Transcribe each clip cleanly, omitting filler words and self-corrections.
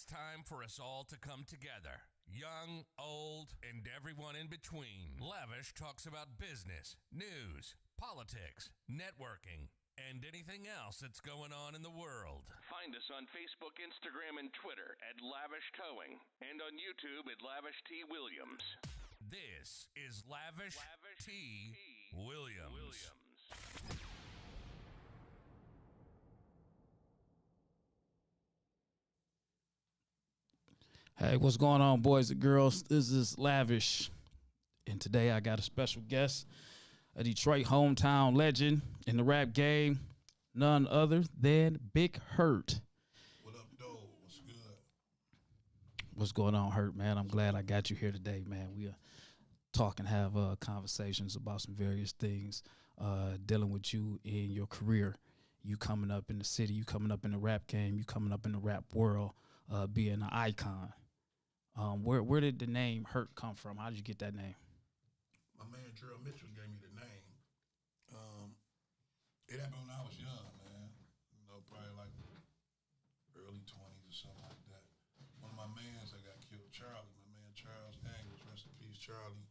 time for us all to come together. Young, old, and everyone in between. Lavish talks about business, news, politics, networking, and anything else that's going on in the world. Find us on Facebook, Instagram, and Twitter at Lavish Towing, and on YouTube at Lavish T. Williams. This is Lavish T. Williams. Hey, what's going on, boys and girls? This is Lavish, and today I got a special guest, a Detroit hometown legend in the rap game, none other than Big Herk. What up, though? What's good? What's going on, Herk, man? I'm glad I got you here today, man. We talk and have conversations about some various things dealing with you in your career. You coming up in the city, you coming up in the rap game, you coming up in the rap world, being an icon. Where did the name Herk come from? How did you get that name? My man Gerald Mitchell gave me the name. It happened when I was young, man. You know, probably like early 20s or something like that. One of my mans that got killed, Charlie, my man Charles Daniels, rest in peace, Charlie.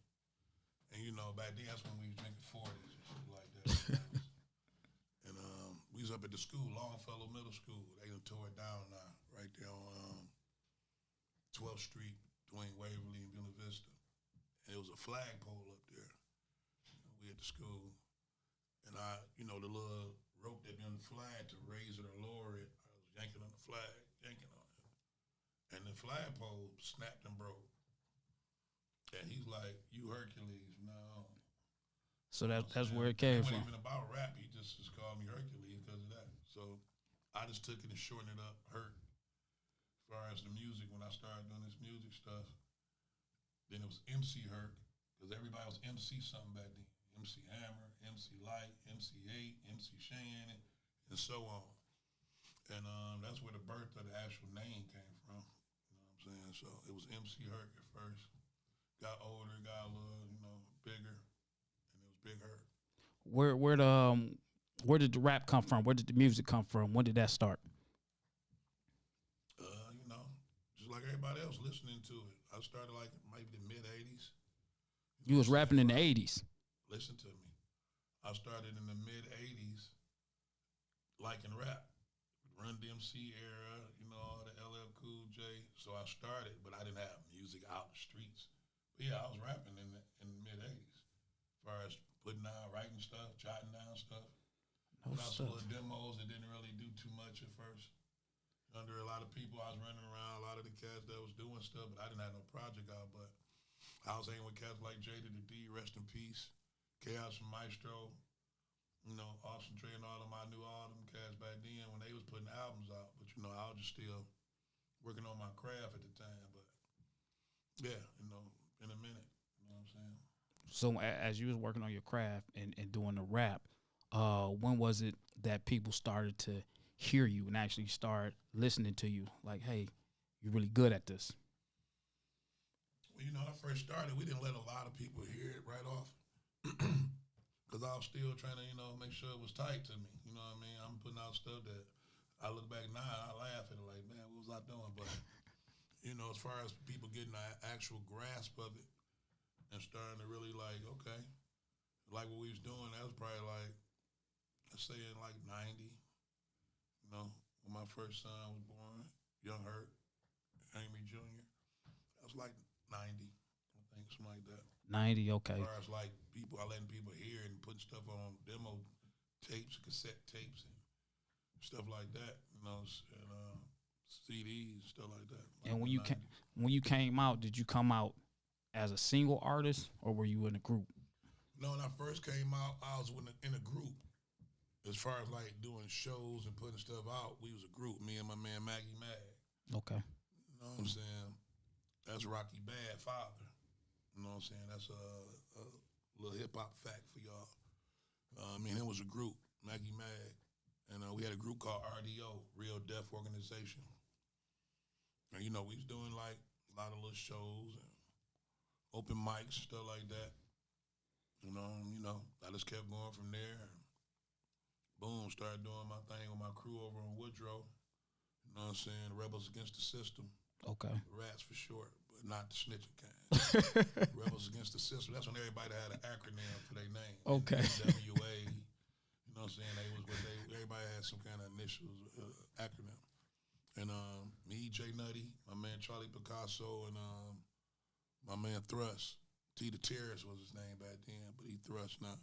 And you know, back then that's when we was drinking 40s and shit like that. And we was up at the school, Longfellow Middle School. They done tore it down now, right there on 12th Street, between Waverly and Buena Vista. And it was a flagpole up there. We at the school. And I, you know, the little rope that be on the flag to raise it or lower it, I was yanking on the flag, yanking on it. And the flagpole snapped and broke. And he's like, "You Hercules." No. So that's where it came from. It wasn't even about rap. He just called me Hercules because of that. So I just took it and shortened it up, Herk. As far as the music, when I started doing this music stuff, then it was MC Herk, because everybody was MC something back then. MC Hammer, MC Light, MC 8, MC Shannon, and so on. And that's where the birth of the actual name came from. You know what I'm saying? So it was MC Herk at first. Got older, got a little, you know, bigger, and it was Big Herk. Where did the rap come from? Where did the music come from? When did that start? You know, just like everybody else listening to it. I started like maybe the mid-'80s. You was rapping in the 80s. Listen to me. I started in the mid-'80s liking rap. Run DMC era, you know, all the LL Cool J. So I started, but I didn't have music out in the streets. But yeah, I was rapping in the mid-'80s. As far as putting down, writing stuff, jotting down stuff. Put out some little demos that didn't really do too much at first. Under a lot of people, I was running around, a lot of the cats that was doing stuff, but I didn't have no project out. But I was hanging with cats like Jada the D, rest in peace, Chaos and Maestro, you know, Austin Trey and all of them. I knew all them cats back then when they was putting albums out. But, you know, I was just still working on my craft at the time. But, yeah, you know, in a minute, you know what I'm saying? So as you was working on your craft and doing the rap, when was it that people started to hear you and actually start listening to you? Like, hey, you're really good at this. Well, you know, when I first started, we didn't let a lot of people hear it right off because I was still trying to, you know, make sure it was tight to me. You know what I mean? I'm putting out stuff that I look back now and I laugh at it like, man, what was I doing? But, you know, as far as people getting an actual grasp of it and starting to really like, okay, like what we was doing, that was probably like, let's say in like 90, you know, when my first son was born, young Herk, Amy Jr. That was like 90, I think, something like that. 90, okay. As far as like people, I letting people hear and putting stuff on demo tapes, cassette tapes, and stuff like that, you know, and CDs, stuff like that. Like and when you came out, did you come out as a single artist or were you in a group? No, when I first came out, I was in a group. As far as like doing shows and putting stuff out, we was a group, me and my man Maggie Mag. Okay. You know what I'm saying? That's Rocky Bad father. You know what I'm saying? That's a little hip-hop fact for y'all. Me and him was a group, Maggie Mag. And we had a group called RDO, Real Deaf Organization. And, you know, we was doing like a lot of little shows and open mics, stuff like that. You know, I just kept going from there. And boom, started doing my thing with my crew over on Woodrow. You know what I'm saying? Rebels Against the System. Okay. Rats for short, but not the snitching kind. Rebels Against the System. That's when everybody had an acronym for their name. Okay. NWA. You know what I'm saying? Everybody had some kind of initials, acronym. And me, Jay Nutty, my man Charlie Picasso, and my man Thrust. T the Terrorist was his name back then, but he Thrust now.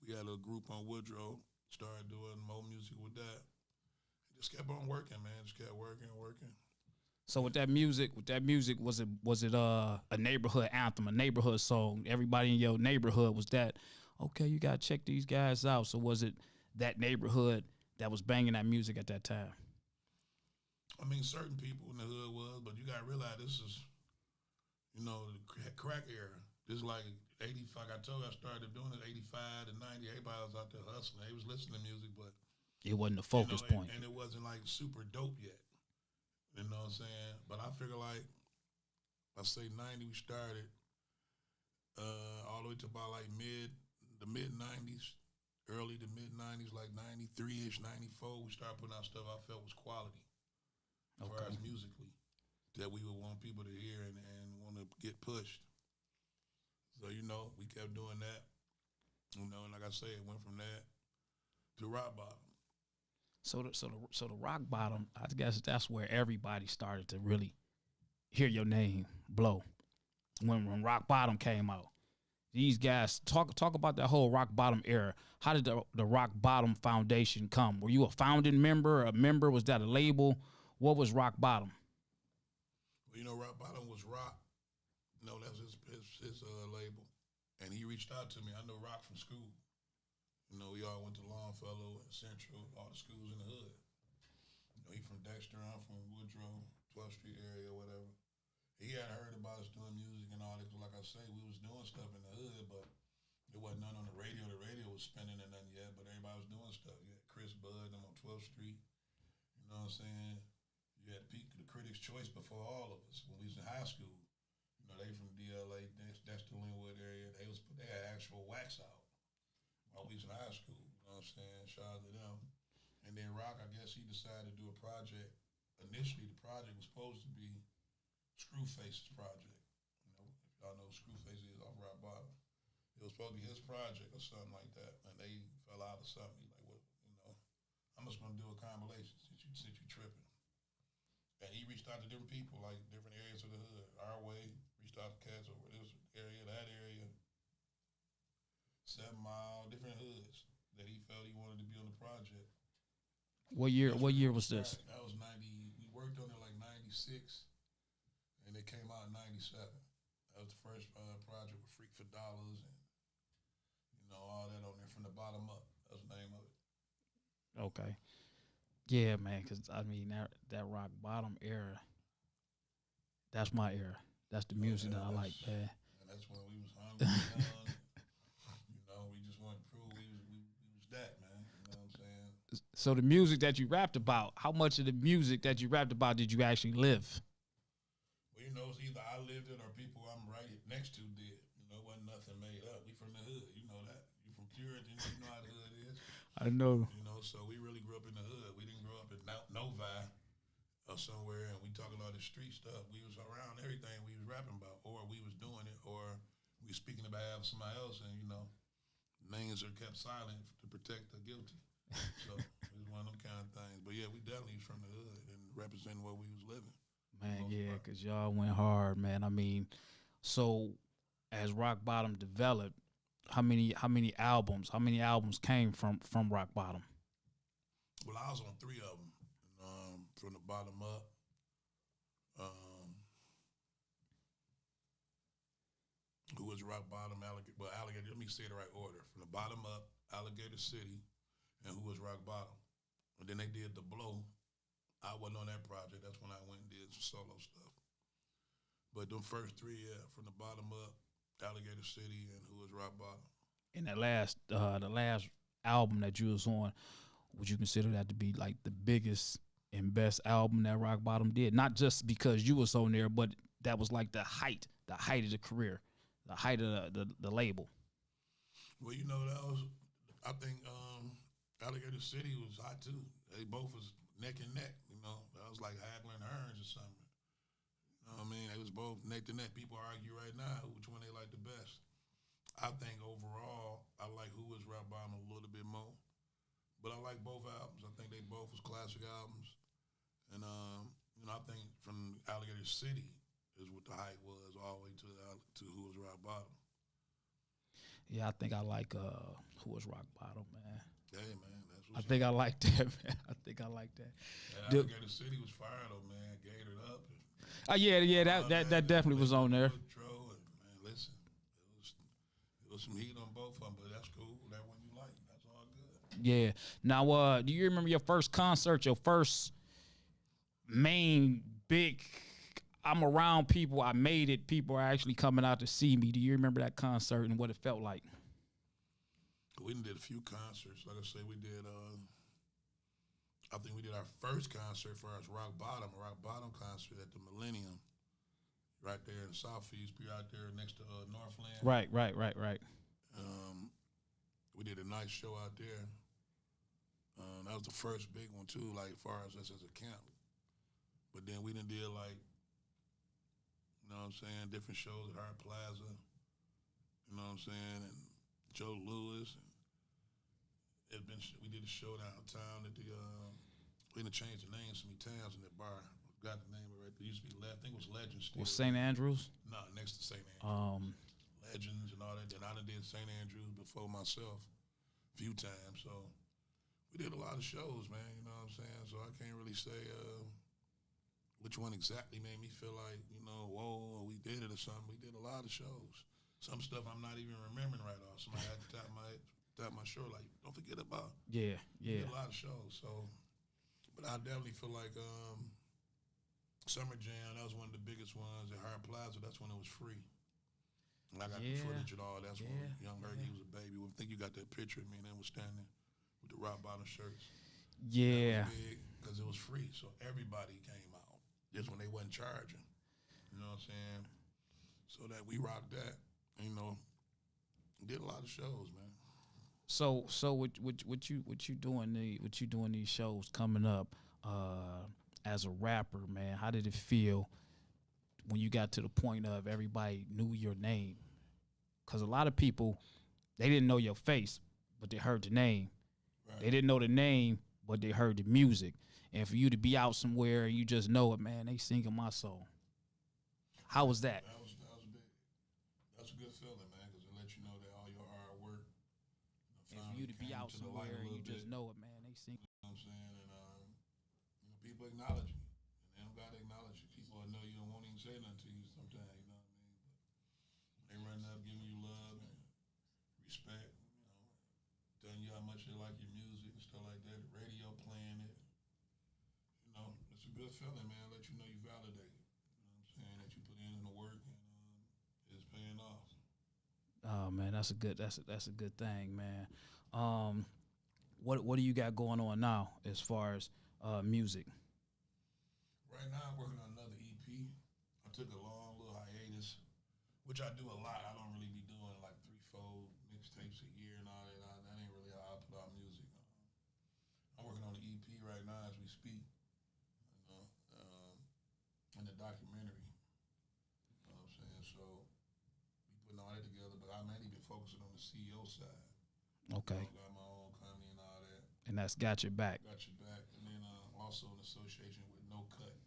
We had a group on Woodrow, started doing more music with that. Just kept on working, man. Just kept working. So with that music, was it a neighborhood anthem, a neighborhood song? Everybody in your neighborhood was that, okay, you gotta check these guys out. So was it that neighborhood that was banging that music at that time? I mean, certain people in the hood was, but you gotta realize this is, the crack era. This is like 85. Like I told you, I started doing it 85 to 90. Everybody was out there hustling. They was listening to music, but it wasn't a focus point. And it wasn't like super dope yet. You know what I'm saying? But I figure like, I say 90 we started, all the way to about like the mid 90s, early to mid 90s, like 93-ish, 94, we started putting out stuff I felt was quality. As far as musically, that we would want people to hear and want to get pushed. So, we kept doing that. And like I say, it went from that to rock bottom. So the rock bottom, I guess that's where everybody started to really hear your name blow. When rock bottom came out, these guys talk about that whole rock bottom era. How did the rock bottom foundation come? Were you a founding member? A member? Was that a label? What was rock bottom? Well, rock bottom was Rock. No, that's his label, and he reached out to me. I know Rock from school. We all went to Longfellow and Central, all the schools in the hood. He from Dexter, I'm from Woodrow, 12th Street area, whatever. He had heard about us doing music and all that. Like I say, we was doing stuff in the hood, but there wasn't none on the radio. The radio was spinning and nothing yet, but everybody was doing stuff. You had Chris Bud, them on 12th Street. You know what I'm saying? You had the Critics' Choice before all of us when we was in high school. They from DLA, Dexter, Linwood area. They had actual wax out while we was in high school. You know what I'm saying? Shout out to them. And then Rock, I guess he decided to do a project. Initially, the project was supposed to be Screwface's project. If y'all know who Screwface is off Rock Bottom. It was supposed to be his project or something like that. And they fell out of something. He's like, well, I'm just going to do a compilation since you tripping. And he reached out to different people, like different areas of the hood. Our way, reached out to cats over this area, that area, 7 Mile, different hoods that he felt he wanted to be on the project. What year was this? That was 90. We worked on it like 96, and it came out in 97. That was the first project with Freak for Dollars and all that on there from the bottom up. That was the name of it. Okay. Yeah, man, because, that rock bottom era, that's my era. That's the music that I like, man. And that's when we was hungry, young. We just wanted to prove we was that, man. You know what I'm saying? So the music that you rapped about, how much of the music that you rapped about did you actually live? Well, it's either I lived it or people I'm right next to did. It wasn't nothing made up. We from the hood, you know that. You from Puritan, you know how the hood is. I know. So we really grew up in the hood. We didn't grow up in Novi or somewhere, and we talking all this street stuff. We was around everything we was rapping about, or we was doing it, or we was speaking about somebody else, and names are kept silent to protect the guilty. So it was one of them kind of things. But yeah, we definitely was from the hood and representing where we was living. Man, yeah, because y'all went hard, man. So as Rock Bottom developed, how many albums came from Rock Bottom? Well, I was on 3 of them, from the bottom up. Who was Rock Bottom, Alligator, let me say the right order. From the bottom up, Alligator City, and Who Was Rock Bottom. And then they did The Blow. I wasn't on that project. That's when I went and did some solo stuff. But them first 3, from the bottom up, Alligator City, and Who Was Rock Bottom. And the last album that you was on, would you consider that to be like the biggest and best album that Rock Bottom did? Not just because you was on there, but that was like the height of the career, the height of the label. Well, that was, I think Alligator City was hot too. They both was neck and neck, That was like Hagler and Hearns or something. connecting that. People argue right now which one they like the best. I think overall, I like Who Was Rock Bottom a little bit more. But I like both albums. I think they both was classic albums. And, I think from Alligator City is what the hype was all the way to Who Was Rock Bottom. Yeah, I think I like Who Was Rock Bottom, man. Hey, man, that's I what think I like that, man. I think I like that. Yeah, Alligator City was fire, though, man. Gated up. That definitely was on there. Man, listen, it was some heat on both of them, but that's cool. That one you like, that's all good. Yeah. Now, do you remember your first concert, your first main big, I'm around people, I made it, people are actually coming out to see me? Do you remember that concert and what it felt like? We did a few concerts. Like I say, we did, I think we did our first concert for us, Rock Bottom concert at the Millennium, right there in Southeast, out there next to Northland. Right. We did a nice show out there. That was the first big one, too, like, as far as us as a camp. But then we done did, like, you know what I'm saying, different shows at Hart Plaza, you know what I'm saying, and Joe Louis. We did a show downtown at the, we done changed the name so many times in that bar. Got the name right there. It used to be, I think it was Legends. Was St. Andrews? No, next to St. Andrews. Legends and all that. Then I done did St. Andrews before myself a few times. So we did a lot of shows, man, you know what I'm saying? So I can't really say which one exactly made me feel like, whoa, we did it or something. We did a lot of shows. Some stuff I'm not even remembering right off. Somebody had to tap my show, like, don't forget about. Yeah. We did a lot of shows. So, but I definitely feel like Summer Jam, that was one of the biggest ones at Hart Plaza. That's when it was free. And I got the footage and all. That's when young Herk, he was a baby. I think you got that picture of me and then was standing with the rock bottom shirts. Yeah. Because it was free, so everybody came out. Just when they wasn't charging. You know what I'm saying? So that we rocked that. Did a lot of shows, man. So what you doing these shows coming up as a rapper, man? How did it feel when you got to the point of everybody knew your name? Because a lot of people, they didn't know your face, but they heard the name. Right. They didn't know the name, but they heard the music. And for you to be out somewhere and you just know it, man, they singing my song. How was that? That was big. That's a good feeling, man, because it lets you know that all your hard work. And for you to be out somewhere and you just know it, man, they sing. You know what I'm saying? And people acknowledge you. And they don't gotta acknowledge you. People know you don't want to even say nothing to you sometimes, you know what I mean? But they running up giving you love and respect, telling you how much they like your music and stuff like that. The radio playing it. It's a good feeling, man. Let you know you validated. You know what I'm saying? That you put in the work and it's paying off. Oh man, that's a good thing, man. What do you got going on now as far as music? Right now I'm working on another EP. I took a long little hiatus, which I do a lot. I don't really be doing like 3-4 mixtapes a year and all that. That ain't really how I put out music. I'm working on the EP right now as we speak. And the documentary. You know what I'm saying? So we putting all that together, but I mainly been focusing on the CEO side. Okay. Got my own company and all that. And that's Got Your Back. Got Your Back. And then also in association with No Cut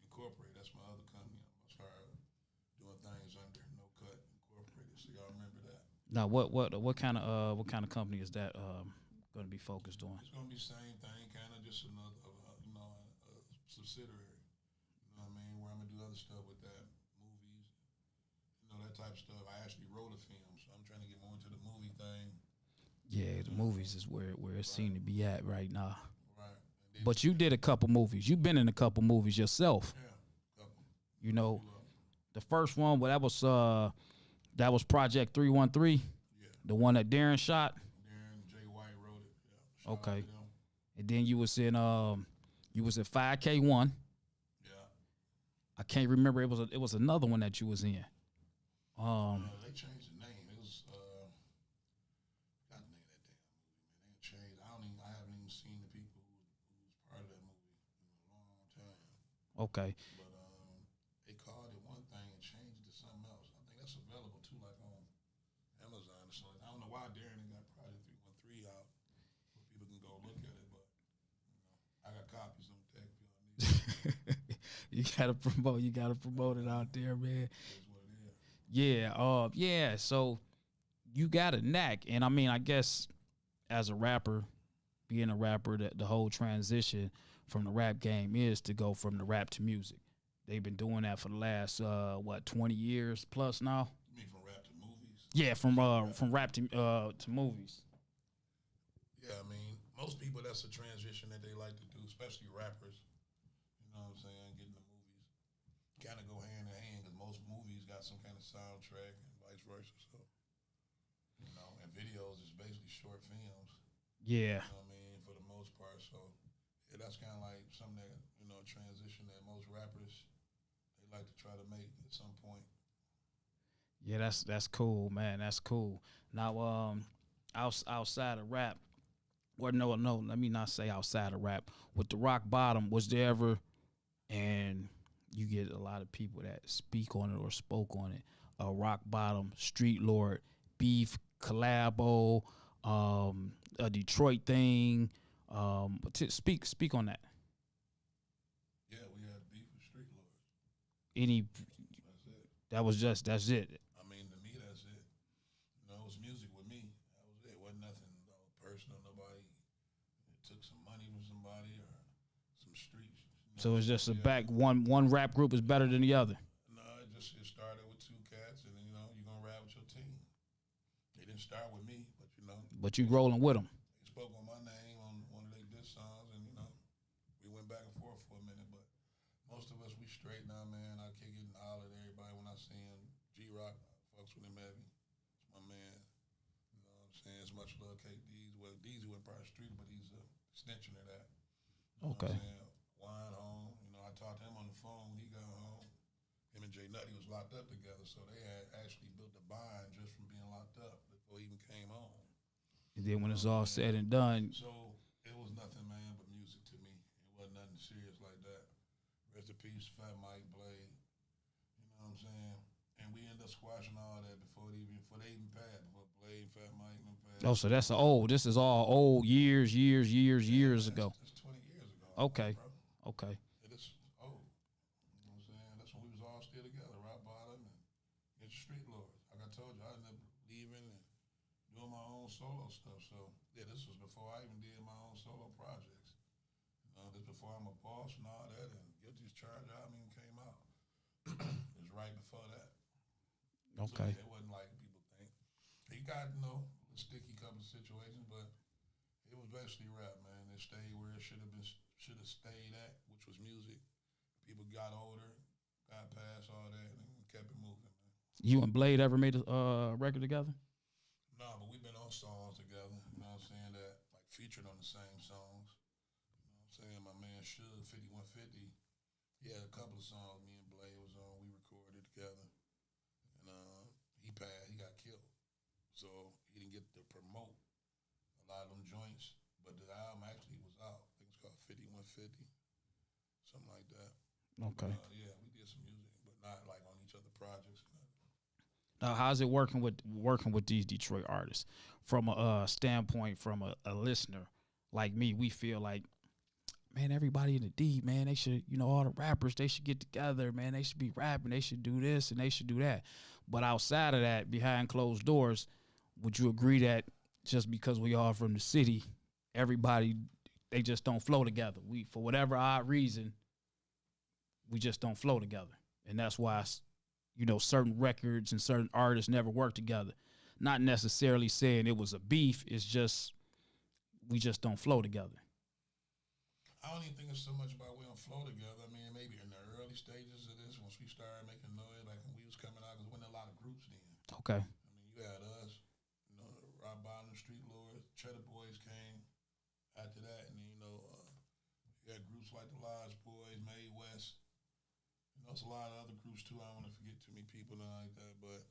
Incorporated. That's my other company. I'm gonna start doing things under No Cut Incorporated. So y'all remember that. Now what kind of company is that going to be focused on? It's gonna be the same thing, kind of just another a subsidiary. Where I'm gonna do other stuff with that, movies, that type of stuff. I actually wrote a film, so I'm trying to get more into the movie thing. Yeah, the movies is where it seems to be at right now. Right. But you did a couple movies. You've been in a couple movies yourself. Yeah, couple. The first one, well, that was Project 313. Yeah. The one that Darren shot. Darren J. White wrote it. Yeah. Okay. And then you was in 5K1. I can't remember. It was another one that you was in. They changed the name. It was got the name of that damn movie, man. They changed. I haven't even seen the people who was part of that movie in a long time. Okay. But they called it one thing and You gotta promote. You gotta promote it out there, man. That's what it is. Yeah. Yeah. So you got a knack, and I mean, I guess as a rapper, being a rapper, the whole transition from the rap game is to go from the rap to music. They've been doing that for the last 20 years plus now. You mean from rap to movies? Yeah, from rap to movies. Yeah, I mean, most people, that's a transition that they like to do, especially rappers. You know what I'm saying? Getting the movies kind of go hand in hand because most movies got some kind of soundtrack and vice versa. So, and videos is basically short films. Yeah. You know what I mean? For the most part. So, yeah, that's kind of like something that, transition that most rappers, they like to try to make at some point. Yeah, that's cool, man. That's cool. Now, outside of rap, or no, let me not say outside of rap. With the rock bottom, was there ever, and you get a lot of people that speak on it or spoke on it, a rock bottom, street lord, beef, collabo, a Detroit thing. Speak on that. Yeah, we had beef with street lords. Any That's it. that's it. I mean, to me, that's it. It was music with me. That was it. Wasn't nothing personal. Nobody took some money from somebody or some streets. So it's just a back one rap group is better than the other. No, it started with two cats, and then you're gonna rap with your team. They didn't start with me, but But you rolling with them. they spoke on my name on one of their diss songs, and we went back and forth for a minute. But most of us, we straight now, man. I kick it and holler at everybody when I see him. G-Rock, fucks with him heavy. It's my man. You know what I'm saying? As much love, KD's. Well, D's went part of the street, but he's an extension of that. You know Okay. what I'm saying? Wine home. I talked to him on the phone when he got home. Him and Jay Nutty was locked up together, so they had actually built a bond just from being locked up before he even came home. And then when it's all said and done, So it was nothing, man, but music to me. It wasn't nothing serious like that. Rest in peace, Fat Mike, Blade. You know what I'm saying? And we ended up squashing all that before they even passed. Before Blade, Fat Mike, and them passed. oh, so that's old. This is all old years ago. That's 20 years ago. Okay. Bro. Okay. It is old. You know what I'm saying? That's when we was all still together, rock bottom and get street lords. Like I told you, I ended up leaving and doing my own solo stuff. So yeah, this was before I even did my own solo projects. This before I'm a boss and all that, and Guilty's Charge album even came out. It was right before that. Okay. So, it wasn't like people think. He got a sticky couple of situations, but it was basically rap, man. It stayed where it should have stayed at, which was music. People got older, got past all that, and kept it moving, man. You and Blade ever made a record together? No, but we've been on songs together. You know what I'm saying? That like featured on the same songs. You know what I'm saying? My man Suge 5150. He had a couple of songs me and Blade was on. We recorded together, and he passed. He got killed, so he didn't get to promote a lot of them joints. But the album actually was out. I think it's called 5150, something like that. Okay. Yeah, we did some music, but not like on each other projects. Now, how's it working with these Detroit artists from a standpoint from a listener like me? We feel like, man, everybody in the D, man, they should, all the rappers, they should get together, man. They should be rapping. They should do this and they should do that. But outside of that, behind closed doors, would you agree that just because we all from the city, everybody, they just don't flow together? We, for whatever odd reason, we just don't flow together. And that's why, certain records and certain artists never work together. Not necessarily saying it was a beef. It's just, we just don't flow together. I don't even think it's so much about we don't flow together. I mean, maybe in the early stages of this, once we started making noise, like when we was coming out, because there wasn't a lot of groups then. Okay. I mean, you had us, Rock Bottom, Street Lords, Cheddar Boys came after that, and then, you had groups like the Lodge Boys, Mae West. It's a lot of other groups too. I don't want to forget too many people like that, but,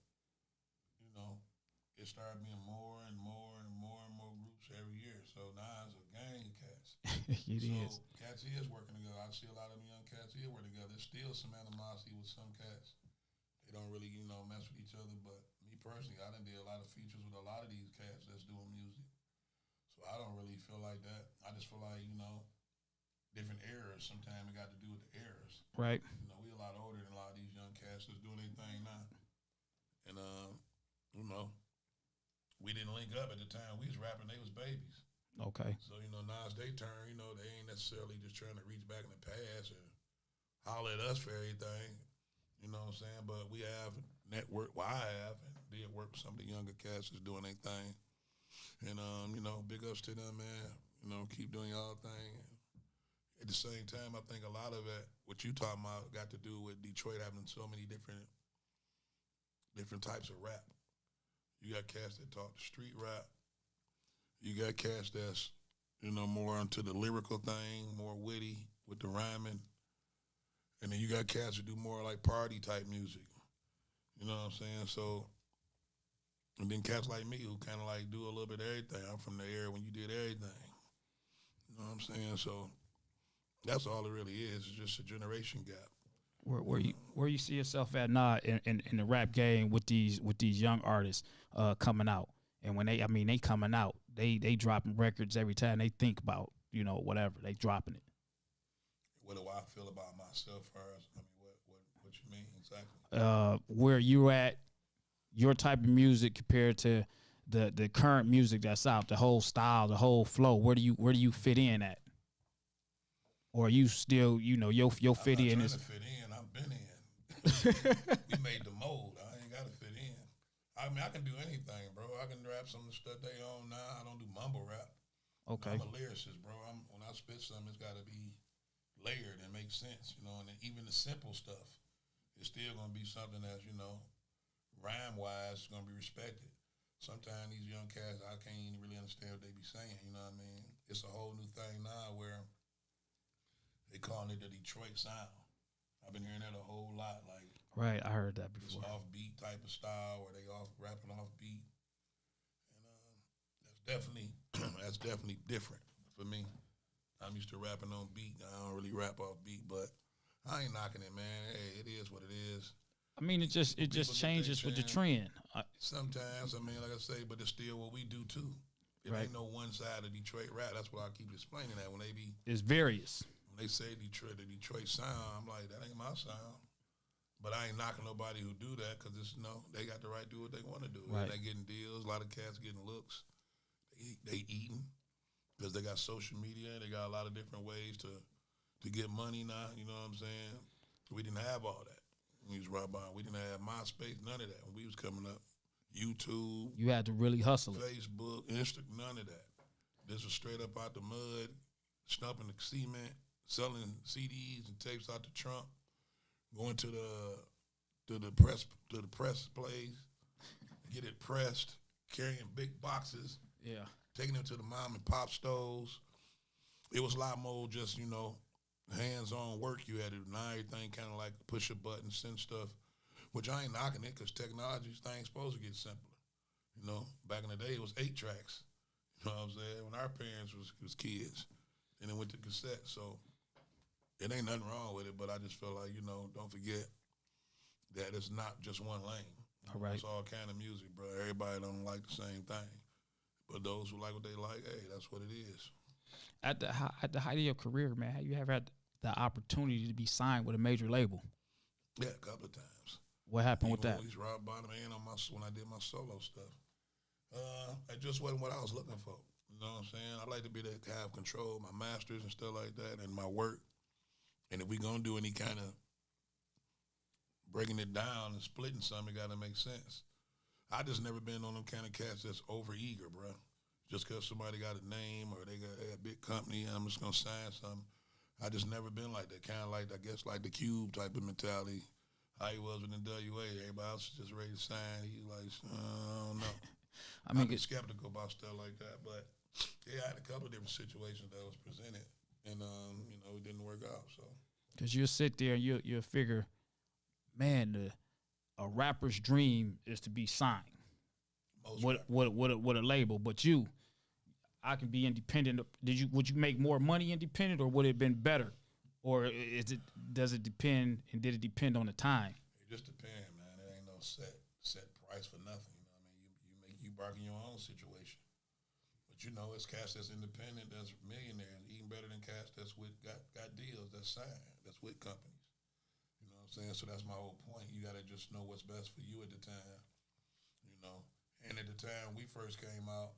it started being more and more and more and more groups every year. So now it's a gang of cats. It is. Cats is working together. I see a lot of them young cats here working together. There's still some animosity with some cats. They don't really, mess with each other. But me personally, I done did a lot of features with a lot of these cats that's doing music. So I don't really feel like that. I just feel like, different eras. Sometimes it got to do with the eras. Right. You know, we a lot older than a lot of these young cats that's doing their thing now. And you know, we didn't link up at the time. We was rapping, they was babies. Okay. So, you know, now it's their turn, you know, they ain't necessarily just trying to reach back in the past and holler at us for everything. You know what I'm saying? But we have network, well, I have, and did work with some of the younger cats that's doing their thing. And, you know, big ups to them, man. You know, keep doing y'all thing. At the same time, I think a lot of it, what you talking about, got to do with Detroit having so many different types of rap. You got cats that talk the street rap. You got cats that's, you know, more into the lyrical thing, more witty with the rhyming. And then you got cats that do more like party type music. You know what I'm saying? So, and then cats like me who kind of like do a little bit of everything. I'm from the era when you did everything. You know what I'm saying? So that's all it really is. It's just a generation gap. Where you see yourself at now in the rap game with these young artists coming out, and when they coming out, they dropping records every time they think about, you know, whatever they dropping it. What do I feel about myself first? I mean, what you mean exactly? Where you at, your type of music compared to the current music that's out, the whole style, the whole flow. Where do you fit in at? Or you still, you know, your fit in is. I'm not trying to fit in. I've been in. We made the mold. I ain't got to fit in. I mean, I can do anything, bro. I can rap some of the stuff they own now. I don't do mumble rap. Okay. I'm a lyricist, bro. When I spit something, it's got to be layered and make sense, you know. And even the simple stuff is still going to be something that's, you know, rhyme-wise, going to be respected. Sometimes these young cats, I can't even really understand what they be saying, you know what I mean? It's a whole new thing now where they calling it the Detroit sound. I've been hearing that a whole lot. Like, right, I heard that before. It's offbeat type of style where they rapping offbeat, and that's definitely different for me. I'm used to rapping on beat. I don't really rap off beat, but I ain't knocking it, man. Hey, it is what it is. I mean, it just changes with the trend. Sometimes, I mean, like I say, but it's still what we do too. It ain't no one side of Detroit rap. That's what I keep explaining that when they be. It's various. When they say Detroit, the Detroit sound, I'm like, that ain't my sound. But I ain't knocking nobody who do that because it's, you know, they got the right to do what they want to do. Right. They getting deals. A lot of cats getting looks. They eating because they got social media. They got a lot of different ways to get money now. You know what I'm saying? We didn't have all that when we was rock bottom. We didn't have MySpace, none of that when we was coming up. YouTube. You had to really hustle it. Facebook, Instagram, none of that. This was straight up out the mud, stumping the cement, selling CDs and tapes out the trunk, going to the press place, get it pressed, carrying big boxes, taking them to the mom and pop stores. It was a lot more just, you know, hands-on work you had to do. Now everything kind of like push a button, send stuff, which I ain't knocking it because technology thing's supposed to get simpler. You know, back in the day it was 8 tracks. You know what I'm saying? When our parents was kids, and it went to cassette. So it ain't nothing wrong with it, but I just feel like, you know, don't forget that it's not just one lane. All right. It's all kind of music, bro. Everybody don't like the same thing. But those who like what they like, hey, that's what it is. At the height of your career, man, have you ever had the opportunity to be signed with a major label? Yeah, a couple of times. What happened with that? Even rock bottom and when I did my solo stuff. It just wasn't what I was looking for. You know what I'm saying? I like to be able to have control of my masters and stuff like that and my work. And if we gonna do any kind of breaking it down and splitting something, it gotta make sense. I just never been on them kind of cats that's over eager, bro. Just because somebody got a name or they got a big company and I'm just gonna sign something. I just never been like that. Kind of like, I guess, like the Cube type of mentality. How he was with NWA. Everybody else was just ready to sign. He's like, I don't know. I mean, I'm skeptical about stuff like that. But, yeah, I had a couple of different situations that was presented. And, you know, it didn't work out. So, because you'll sit there and you'll figure, man, a rapper's dream is to be signed. What a label. But I can be independent. Would you make more money independent, or would it have been better? Or does it depend, and did it depend on the time? It just depends, man. It ain't no set price for nothing. You know what I mean? You bargain your own situation. But you know, it's cats that's independent, that's millionaires, even better than cats that's got deals, that's signed, that's with companies. I'm saying? So that's my whole point. You got to just know what's best for you at the time, you know. And at the time we first came out,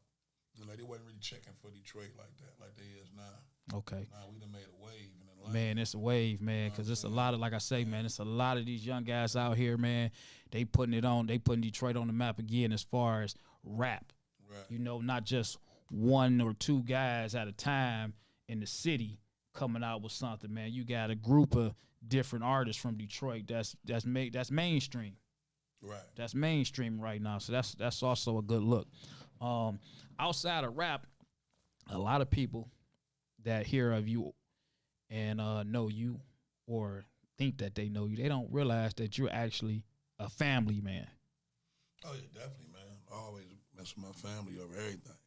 you know, they wasn't really checking for Detroit like that, like they is now. Okay. Now we done made a wave in Atlanta. Man, it's a wave, man, because it's a lot of, like I say, man, it's a lot of these young guys out here, man. They putting Detroit on the map again as far as rap. Right. You know, not just one or two guys at a time in the city coming out with something, man. You got a group of different artists from Detroit that's mainstream. Right. That's mainstream right now. So that's also a good look. Outside of rap, a lot of people that hear of you and know you or think that they know you, they don't realize that you're actually a family man. Oh yeah, definitely, man. I always mess with my family over everything.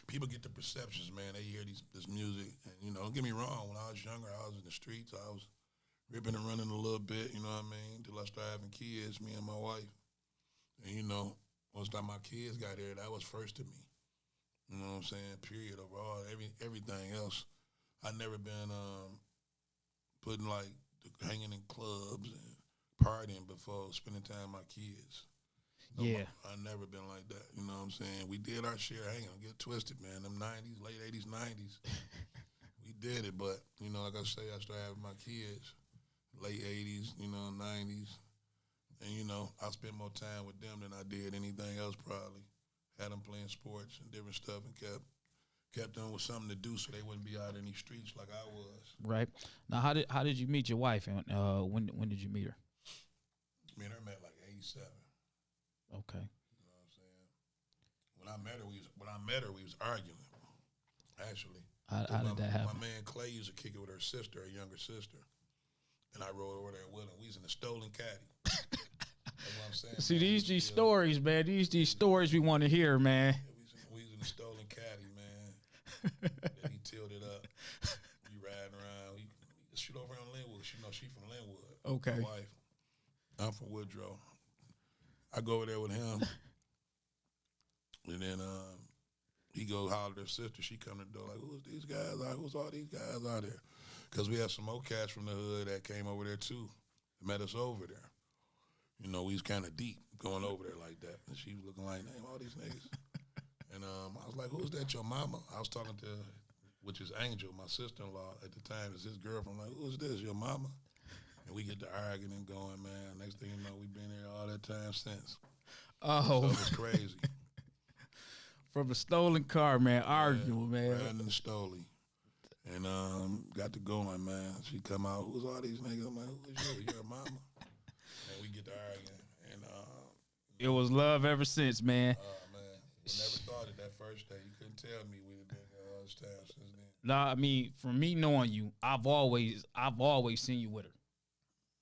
People get the perceptions, man. They hear this music, and you know, don't get me wrong. When I was younger, I was in the streets. I was ripping and running a little bit, you know what I mean? Till I started having kids, me and my wife. And you know, once time my kids got here, that was first to me. You know what I'm saying? Period. Overall, everything else, I never been putting like hanging in clubs and partying before spending time with my kids. No, Yeah. I never been like that. You know what I'm saying? We did our share. Hang on, get twisted, man. Them 90s, late 80s, 90s. We did it, but, you know, like I say, I started having my kids late 80s, you know, 90s. And, you know, I spent more time with them than I did anything else probably. Had them playing sports and different stuff and kept them with something to do so they wouldn't be out in these streets like I was. Right. Now, how did you meet your wife, and when did you meet her? Me and her met like 87. Okay. You know what I'm saying? When I met her, we was arguing. Actually, How did that happen? My man Clay used to kick it with her sister, her younger sister, and I rode over there with him. We was in a stolen caddy. That's what I'm saying. See, man. these stories, man. These stories we want to hear, man. Yeah, we was in a stolen caddy, man. Then he tilted up. We riding around. We shoot over on Linwood. She know she from Linwood. Okay. My wife. I'm from Woodrow. I go over there with him, and then he go holler at her sister. She come to the door like, "Who's these guys? Who's all these guys out there?" Because we had some more cats from the hood that came over there too, that met us over there. You know, we was kind of deep going over there like that, and she was looking like, "Name all these niggas." And I was like, "Who's that? Your mama?" I was talking to, which is Angel, my sister-in-law at the time, is his girlfriend. I'm like, "Who's this? Your mama?" And we get to arguing and going, man. Next thing you know, we've been here all that time since. Oh, So it's crazy. From a stolen car, man. Arguing, man. Riding and stolen. And got to going, man. She come out, "Who's all these niggas?" I'm like, "Who is you? Your mama?" And we get to arguing. And It was love ever since, man. man, we never thought it that first day. You couldn't tell me we'd have been here all this time since then. Nah, I mean, from me knowing you, I've always seen you with her.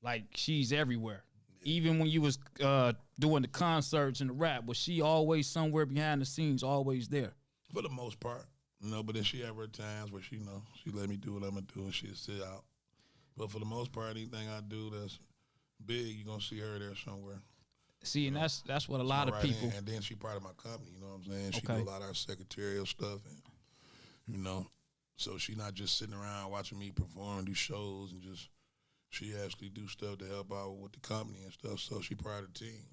Like, she's everywhere. Yeah. Even when you was doing the concerts and the rap, was she always somewhere behind the scenes, always there? For the most part, you know, but then she have her times where she, you know, she let me do what I'm going to do and she'll sit out. But for the most part, anything I do that's big, you're going to see her there somewhere. See, and that's what a lot of people. And then she part of my company, you know what I'm saying? She Okay. do a lot of our secretarial stuff, and, you know, so she not just sitting around watching me perform, do shows, and just, she actually do stuff to help out with the company and stuff, so she part of the team.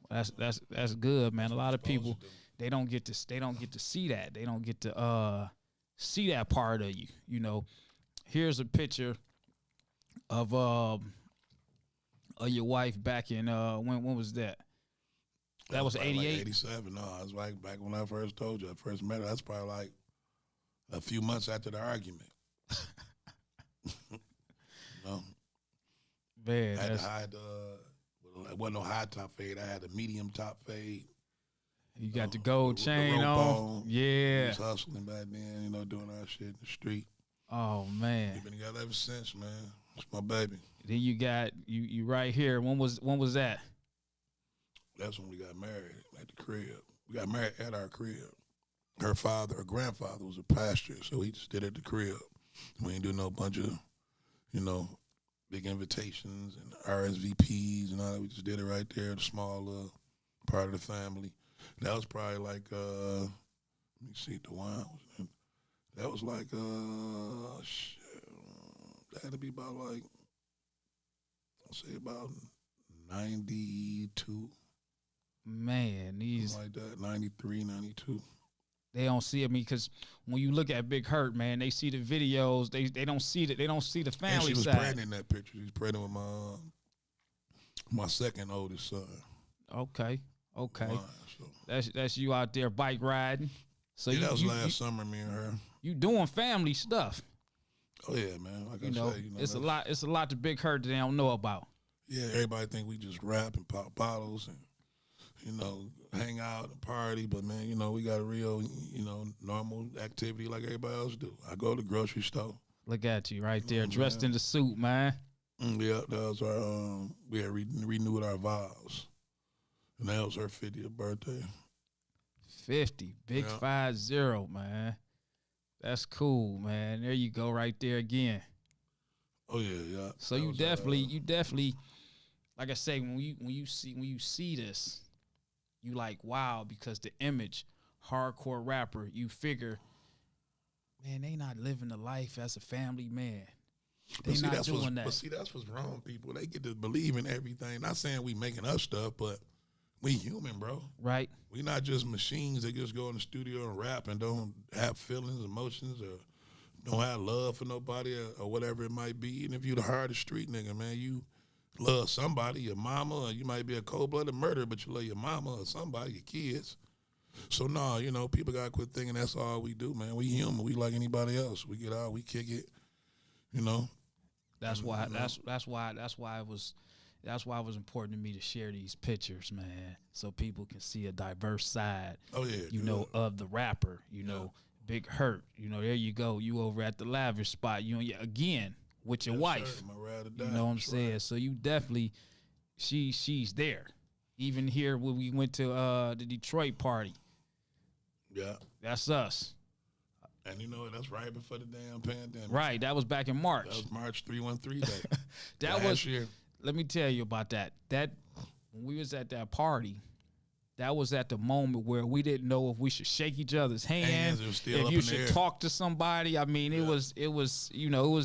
That's good, man. A lot of people, they don't get to see that. They don't get to see that part of you. You know, here's a picture of your wife back in when was that? That was 88. Like 87. No, it was like back when I first told you, I first met her. That's probably like a few months after the argument. No. Man, I had it wasn't no high top fade. I had a medium top fade. You got the gold chain the rope on. Yeah. We was hustling back then, you know, doing our shit in the street. Oh, man. We've been together ever since, man. It's my baby. Then you got you right here. When was that? That's when we got married at the crib. We got married at our crib. Her grandfather was a pastor, so he just did it at the crib. We ain't do no bunch of, you know, big invitations and RSVPs and all that. We just did it right there, the small little part of the family. That was probably like, let me see, the wine. That was like, shit, that had to be about like say about 92, Man, these something like that, 93, 92. they don't see it. I mean, because when you look at Big Herk, man, they see the videos. They don't see the And family she was side. pregnant in that picture. She was pregnant with my second oldest son. Okay. Mine, so. That's you out there bike riding. So Yeah, you that was you, last you, summer, me and her. you doing family stuff. Oh yeah, man. Like You I know, say, it's a lot. It's a lot to Big Herk that they don't know about. Yeah, everybody think we just rap and pop bottles and hang out and party. But man, we got a real normal activity like everybody else do. I go to the grocery store. Look at you right there, dressed man. in the suit, man. Yeah, that was our we had renewed our vows, and that was her 50th birthday. 50, big Yeah. 50, man. That's cool, man. There you go, right there again. Oh yeah. So That you was, definitely, like I say, when you see this, you like wow, because the image, hardcore rapper, you figure, man, they not living the life as a family man. They But see, not doing that. But see, that's what's wrong, people. They get to believe in everything. Not saying we making up stuff, but we human, bro. Right? We not just machines that just go in the studio and rap and don't have feelings, emotions, or don't have love for nobody or whatever it might be. And if you the hardest street nigga, man, you love somebody, your mama, or you might be a cold-blooded murderer, but you love your mama or somebody, your kids. So, no, people got to quit thinking that's all we do, man. We human. We like anybody else. We get out, we kick it, That's why it was important to me to share these pictures, man, so people can see a diverse side. Oh yeah, Of the rapper. Big Herk. There you go. You over at the lavish spot. Again with your wife. Sir, my ride or die. You know what I'm That's saying? right. So you definitely, she's there. Even here when we went to the Detroit party. Yeah. That's us. And that's right before the damn pandemic. Right. That was back in March. That was March 313 day. That last year. Let me tell you about that. That when we was at that party, that was at the moment where we didn't know if we should shake each other's hands, it was still if up you in the should air. talk to somebody. I mean, it was it was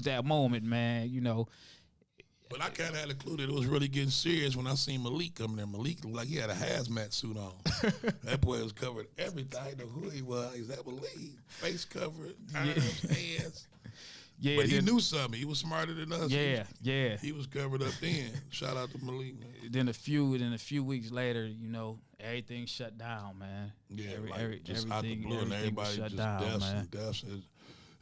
that moment, man. But I kind of had a clue that it was really getting serious when I seen Malik coming there. Malik looked like he had a hazmat suit on. That boy was covered everything. I didn't know who he was. Is that Malik? Face covered, arms, hands. Yeah, But he knew something. He was smarter than us. Yeah. He was covered up then. Shout out to Malik, man. Then a few weeks later, everything shut down, man. Yeah, Everything out the blue, and everybody was shut just down, man. deaths,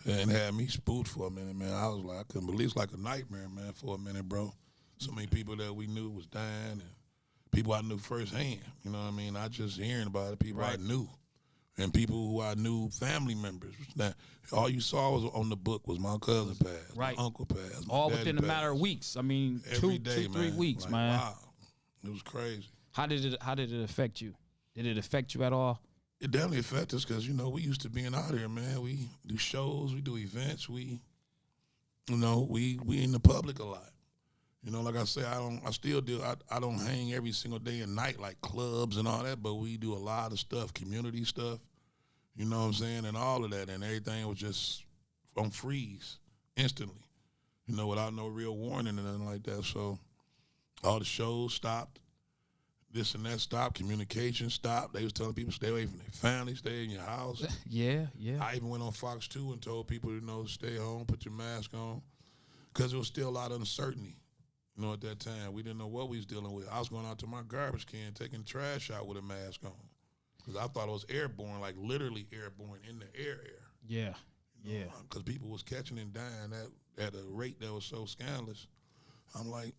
and had me spooked for a minute, man. I was like, I couldn't believe it's like a nightmare, man, for a minute, bro. So many people that we knew was dying, and people I knew firsthand. You know what I mean? Not just hearing about it, people I knew, and people who I knew, family members. Now, all you saw was on the book was my cousin passed, Right. my uncle passed, my All daddy within a matter of passed. weeks. I mean, Every 3 day, weeks, like, man. Wow, it was crazy. How did it affect you? Did it affect you at all? It definitely affected us because, we used to being out here, man. We do shows, we do events, we in the public a lot. Like I say, I still do. I don't hang every single day and night like clubs and all that, but we do a lot of stuff, community stuff, you know what I'm saying, and all of that, and everything was just on freeze instantly, without no real warning and nothing like that. So all the shows stopped. This and that stopped. Communication stopped. They was telling people stay away from their family, stay in your house. Yeah. I even went on Fox 2 and told people, stay home, put your mask on, because there was still a lot of uncertainty. At that time, we didn't know what we was dealing with. I was going out to my garbage can, taking trash out with a mask on, because I thought it was airborne, like literally airborne in the air. Yeah. Because people was catching and dying at a rate that was so scandalous. I'm like,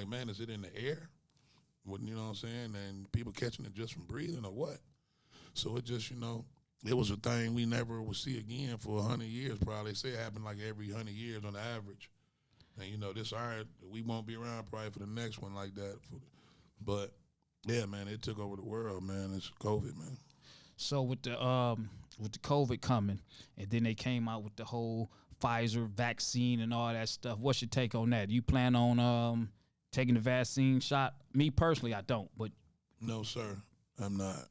man, is it in the air? You know what I'm saying? And people catching it just from breathing or what? So it just, it was a thing we never would see again for 100 years probably. They say it happened like every 100 years on the average. And, we won't be around probably for the next one like that. But, yeah, man, it took over the world, man. It's COVID, man. So with the COVID coming, and then they came out with the whole Pfizer vaccine and all that stuff, what's your take on that? Do you plan on taking the vaccine shot? Me personally, I don't. But no, sir, I'm not.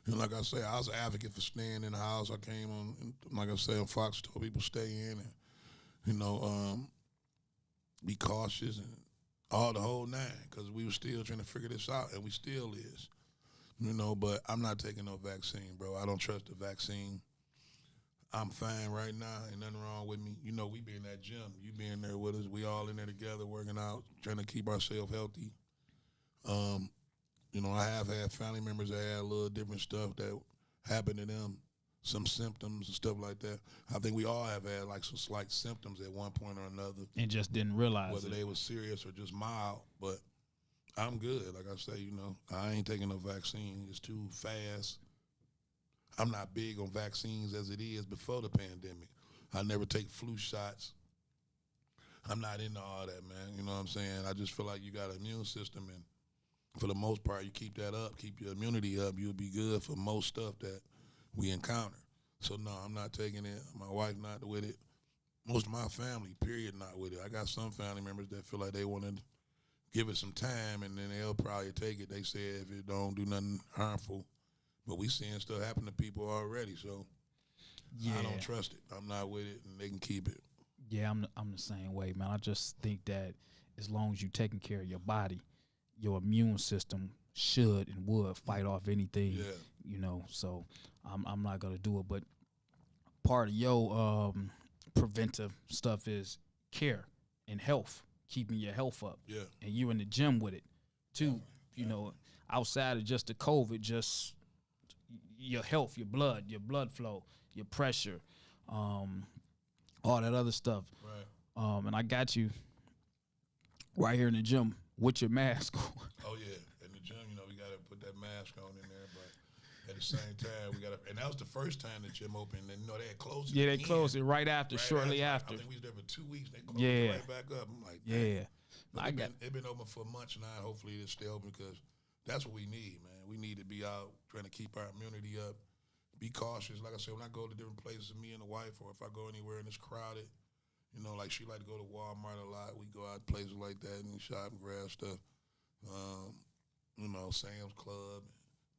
And like I say, I was an advocate for staying in the house. I came on, and like I say, on Fox told people stay in and, be cautious and all the whole nine, because we were still trying to figure this out, and we still is. But I'm not taking no vaccine, bro. I don't trust the vaccine. I'm fine right now. Ain't nothing wrong with me. We be in that gym. You be in there with us. We all in there together working out, trying to keep ourselves healthy. I have had family members that had a little different stuff that happened to them, some symptoms and stuff like that. I think we all have had like some slight symptoms at one point or another. And just didn't realize whether they were serious or just mild. But I'm good. Like I say, I ain't taking no vaccine. It's too fast. I'm not big on vaccines as it is before the pandemic. I never take flu shots. I'm not into all that, man. You know what I'm saying? I just feel like you got an immune system, and for the most part, you keep that up, keep your immunity up, you'll be good for most stuff that we encounter. So, no, I'm not taking it. My wife not with it. Most of my family, period, not with it. I got some family members that feel like they want to give it some time, and then they'll probably take it. They say if it don't do nothing harmful. But we seeing stuff happen to people already, so I don't trust it. I'm not with it, and they can keep it. Yeah, I'm the same way, man. I just think that as long as you're taking care of your body, your immune system should and would fight off anything. Yeah. So I'm not gonna do it. But part of your preventive stuff is care and health, keeping your health up. Yeah. And you in the gym with it too. Outside of just the COVID, just your health, your blood flow, your pressure, all that other stuff. Right. And I got you right here in the gym with your mask on. Oh, yeah. In the gym, we got to put that mask on in there. But at the same time, we got to – and that was the first time the gym opened. And, they had closed it Yeah, they closed it right after, shortly after. I think we was there for 2 weeks. They closed it right back up. I'm like, yeah. It's been open for months now. Hopefully it'll stay open because that's what we need, man. We need to be out trying to keep our immunity up. Be cautious. Like I said, when I go to different places, me and the wife, or if I go anywhere and it's crowded, like she like to go to Walmart a lot. We go out places like that and shop and grab stuff. Sam's Club,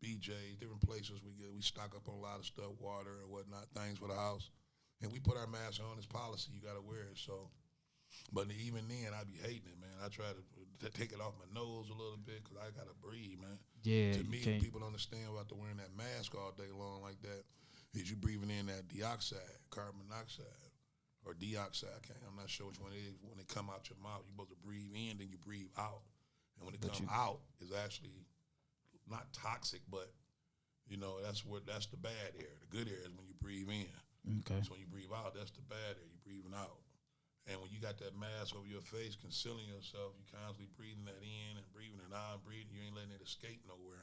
BJ's, different places we stock up on a lot of stuff, water and whatnot, things for the house. And we put our mask on as policy. You got to wear it. So, but even then, I be hating it, man. I try to take it off my nose a little bit because I got to breathe, man. Yeah, to me, people don't understand about wearing that mask all day long like that is you breathing in that dioxide, carbon monoxide, or dioxide. I'm not sure which one it is. When it come out your mouth, you're supposed to breathe in, then you breathe out. And when it comes out, it's actually not toxic, but, that's the bad air. The good air is when you breathe in. Okay. So when you breathe out, that's the bad air. You're breathing out. And when you got that mask over your face, concealing yourself, you're constantly breathing that in and breathing it out and breathing. You ain't letting it escape nowhere.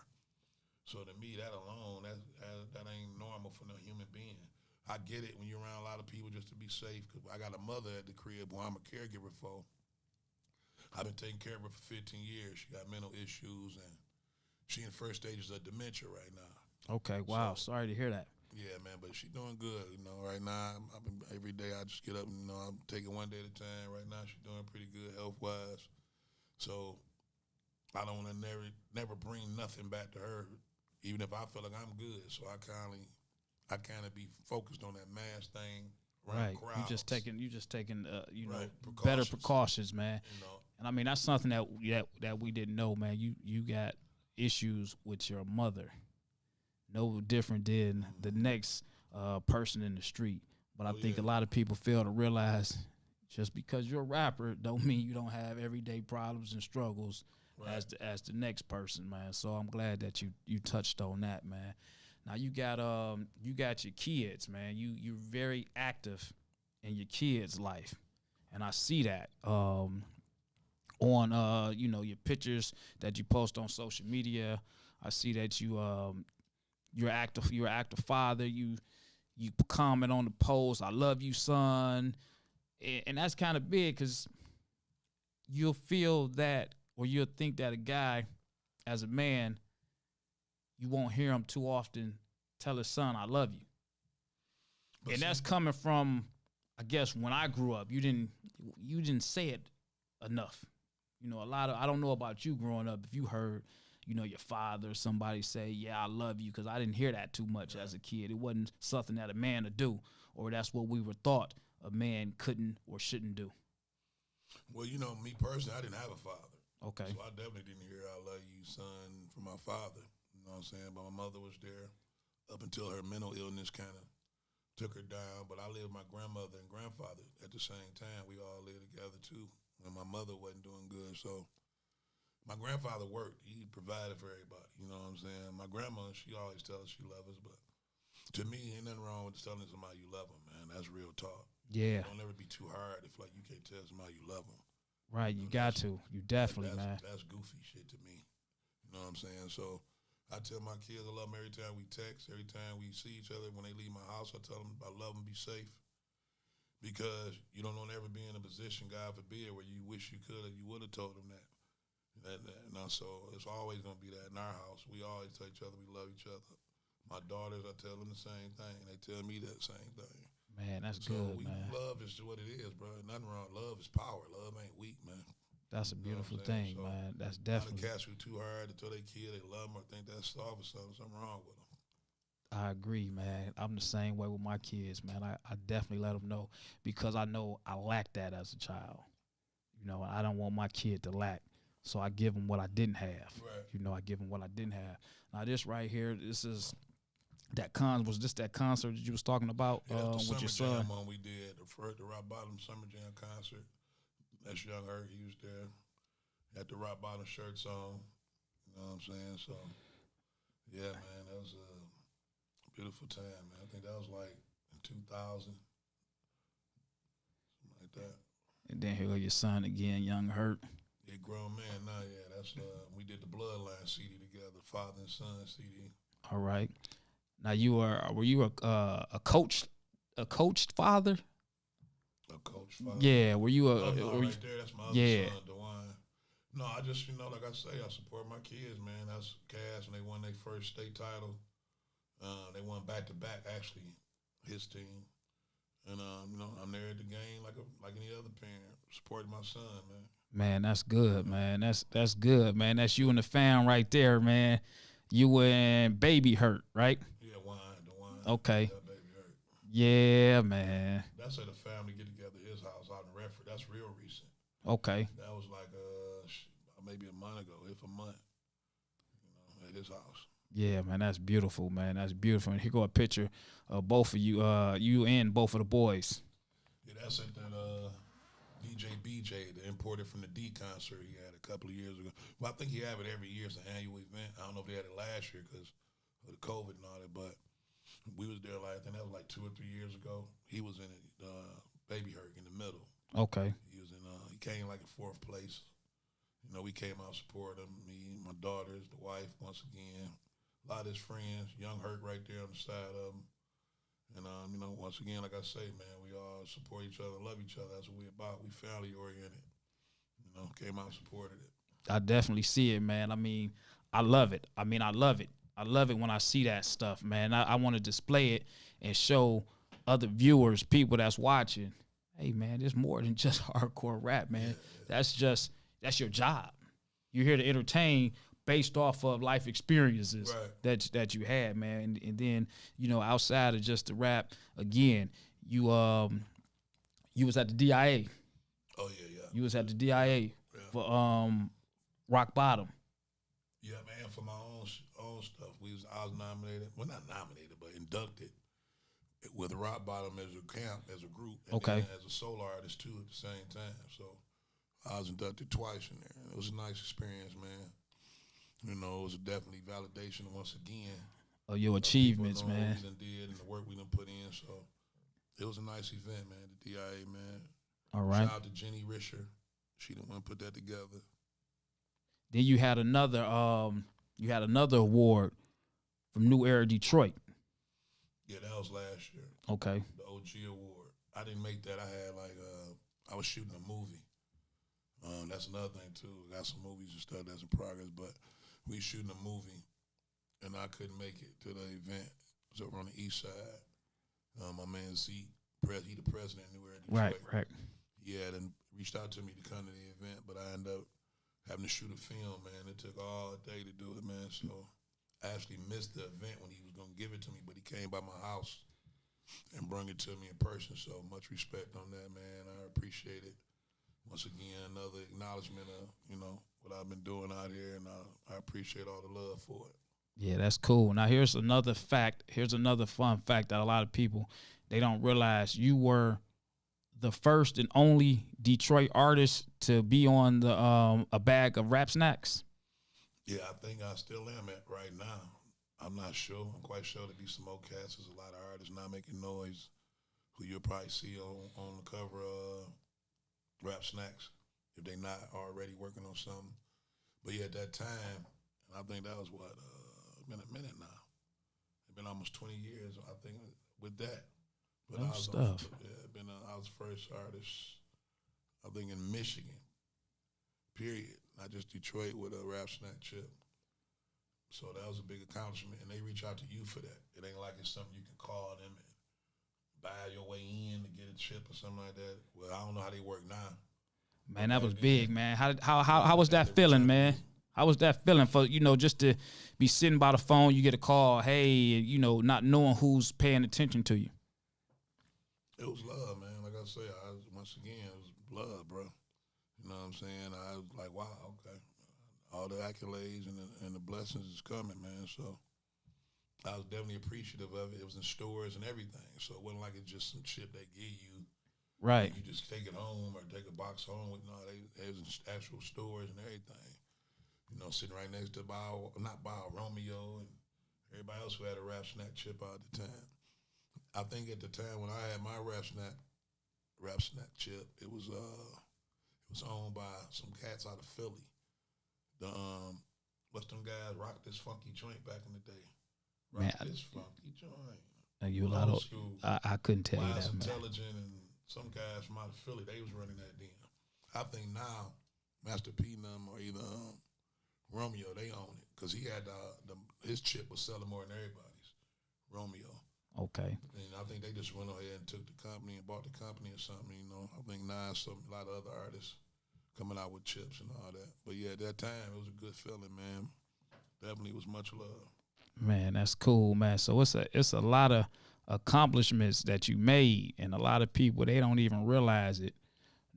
So to me, that alone, that ain't normal for no human being. I get it when you're around a lot of people just to be safe, because I got a mother at the crib who I'm a caregiver for. I've been taking care of her for 15 years. She got mental issues, and she in the first stages of dementia right now. Okay, wow. So, sorry to hear that. Yeah, man, but she's doing good. Right now, every day I just get up and, I'm taking one day at a time. Right now, she's doing pretty good health-wise. So I don't want to never bring nothing back to her, even if I feel like I'm good. So I kind of be focused on that mask thing. Right. Crowds. You just taking better precautions, man. And I mean, that's something that we didn't know, man. You got issues with your mother. No different than the next person in the street. But I think a lot of people fail to realize just because you're a rapper don't mean you don't have everyday problems and struggles as the next person, man. So I'm glad that you touched on that, man. Now you got your kids, man. You're very active in your kids' life, and I see that on your pictures that you post on social media. I see that you're active. You're an active father. You comment on the post, "I love you, son," and that's kind of big because you'll feel that, or you'll think that a guy, as a man, you won't hear him too often tell his son, "I love you," and that's coming from, I guess, when I grew up, you didn't say it enough. I don't know about you growing up, if you heard, your father or somebody say, "Yeah, I love you," because I didn't hear that too much as a kid. It wasn't something that a man would do, or that's what we were taught a man couldn't or shouldn't do. Well, you know, me personally, I didn't have a father. Okay. So I definitely didn't hear "I love you, son" from my father. You know what I'm saying? But my mother was there up until her mental illness kind of took her down. But I lived with my grandmother and grandfather at the same time. We all lived together too when my mother wasn't doing good. So my grandfather worked. He provided for everybody. You know what I'm saying? My grandma, she always tells us she loves us, but to me, ain't nothing wrong with telling somebody you love them, man. That's real talk. Yeah. Don't ever be too hard if like you can't tell somebody you love them. Right. You got to. You definitely, man. That's goofy shit to me. You know what I'm saying? So I tell my kids I love them every time we text, every time we see each other. When they leave my house, I tell them I love them, be safe. Because you don't want to ever be in a position, God forbid, where you wish you could have, you would have told them that. So it's always going to be that in our house. We always tell each other we love each other. My daughters, I tell them the same thing. They tell me that same thing. Man, that's good, man. Love is what it is, bro. Nothing wrong. Love is power. Love ain't weak, man. That's a beautiful thing, so, man. That's definitely. A lot of cats who too hard to tell their kid they love them or think that's soft or something wrong with them. I agree, man. I'm the same way with my kids, man. I definitely let them know because I know I lacked that as a child. You know, I don't want my kid to lack. So I give them what I didn't have. Right. You know, I give them what I didn't have. Now this right here, this is that was this that concert that you was talking about with your son? Jam one we did, the Rock Bottom Summer Jam concert. That's young Herk. He was there. Had the Rock Bottom shirts on. You know what I'm saying? So, yeah, man, that was a beautiful time, man. I think that was like in 2000, something like that. And then here go your son again, young Herk. Yeah, grown man. Nah, yeah, that's we did the Bloodline CD together, father and son CD. All right. Now were you a coached father? A coach father. Yeah. Were you right there? That's my other son, DeWine. No, I just like I say, I support my kids, man. That's Cass, and they won their first state title. They won back to back, actually, his team. And I'm there at the game like any other parent, supporting my son, man. Man, that's good, man. That's good, man. That's you and the fam right there, man. You and Baby Herk, right? Yeah, DeWine. Okay. Yeah, Baby Herk. Yeah, man. That's at the family get together at his house out in Redford. That's real recent. Okay. That was like maybe a month ago, if a month. At his house. Yeah, man, that's beautiful, man. That's beautiful. And here go a picture of both of you, you and both of the boys. Yeah, that's at that DJ BJ, the imported from the D concert he had a couple of years ago. Well, I think he have it every year as an annual event. I don't know if they had it last year because of the COVID and all that, but we was there I think that was like 2 or 3 years ago. He was in it, Baby Herk in the middle. Okay. He was in. He came like in 4th place. We came out support him. Me, my daughters, the wife. Once again, a lot of his friends. Young Herk right there on the side of him. And, once again, like I say, man, we all support each other, love each other. That's what we about. We family-oriented. Came out and supported it. I definitely see it, man. I mean, I love it. I love it. I love it when I see that stuff, man. I want to display it and show other viewers, people that's watching, hey, man, there's more than just hardcore rap, man. Yeah. That's your job. You're here to entertain based off of life experiences that you had, man. And then, outside of just the rap, again, you was at the DIA. Oh, yeah. You was at the DIA for Rock Bottom. Yeah, man, for my own stuff. I was nominated. Well, not nominated, but inducted with Rock Bottom as a camp, as a group. And then as a solo artist, too, at the same time. So I was inducted twice in there. It was a nice experience, man. It was definitely validation once again. Of your achievements, man. What we done did and the work we done put in. So it was a nice event, man, the DIA, man. All right. Shout out to Jenny Risher. She the one put that together. Then you had another award from New Era Detroit. Yeah, that was last year. Okay. The OG award. I didn't make that. I had I was shooting a movie. That's another thing too. Got some movies and stuff that's in progress, but we shooting a movie, and I couldn't make it to the event. It was over on the east side. My man Z, he the president of New Era Detroit. Right. He had reached out to me to come to the event, but I ended up having to shoot a film, man. It took all day to do it, man. So I actually missed the event when he was going to give it to me, but he came by my house and brought it to me in person. So much respect on that, man. I appreciate it. once again, another acknowledgement of, what I've been doing out here, and I appreciate all the love for it. Yeah, that's cool. Now here's another fact. Here's another fun fact that a lot of people they don't realize. You were the first and only Detroit artist to be on the a bag of rap snacks. Yeah, I think I still am at right now. I'm not sure. I'm quite sure there'll be some more cats. There's a lot of artists now making noise who you'll probably see on the cover of Rap Snacks if they're not already working on something. But yeah, at that time, and I think that was been a minute now. It's been almost 20 years, I think, with that. But No I was stuff. I was first artist, I think, in Michigan. Period. Not just Detroit with a rap snack chip. So that was a big accomplishment, and they reach out to you for that. It ain't like it's something you can call them and buy your way in to get a chip or something like that. Well, I don't know how they work now. Man, that was big, man. How was that feeling, man? How was that feeling for, just to be sitting by the phone, you get a call, hey, not knowing who's paying attention to you? It was love, man. Like I say, once again, it was love, bro. You know what I'm saying? I was like, wow, okay. All the accolades and the blessings is coming, man. So I was definitely appreciative of it. It was in stores and everything. So it wasn't like it's just some shit they give you. Right. You just take it home or take a box home. No, they was in actual stores and everything. Sitting right next to not Romeo and everybody else who had a rap snack chip out at the time. I think at the time when I had my rap snack chip, it was owned by some cats out of Philly. The what's them guys rock this funky joint back in the day? Rock this funky joint. You a lot of school. I couldn't tell you that, man. Intelligent and some guys from out of Philly, they was running that then. I think now Master P and them or either Romeo, they own it because he had his chip was selling more than everybody's. Romeo. Okay. And I think they just went ahead and took the company and bought the company or something. I think now a lot of other artists coming out with chips and all that. But yeah, at that time it was a good feeling, man. Definitely was much love. Man, that's cool, man. So it's a lot of accomplishments that you made, and a lot of people they don't even realize it,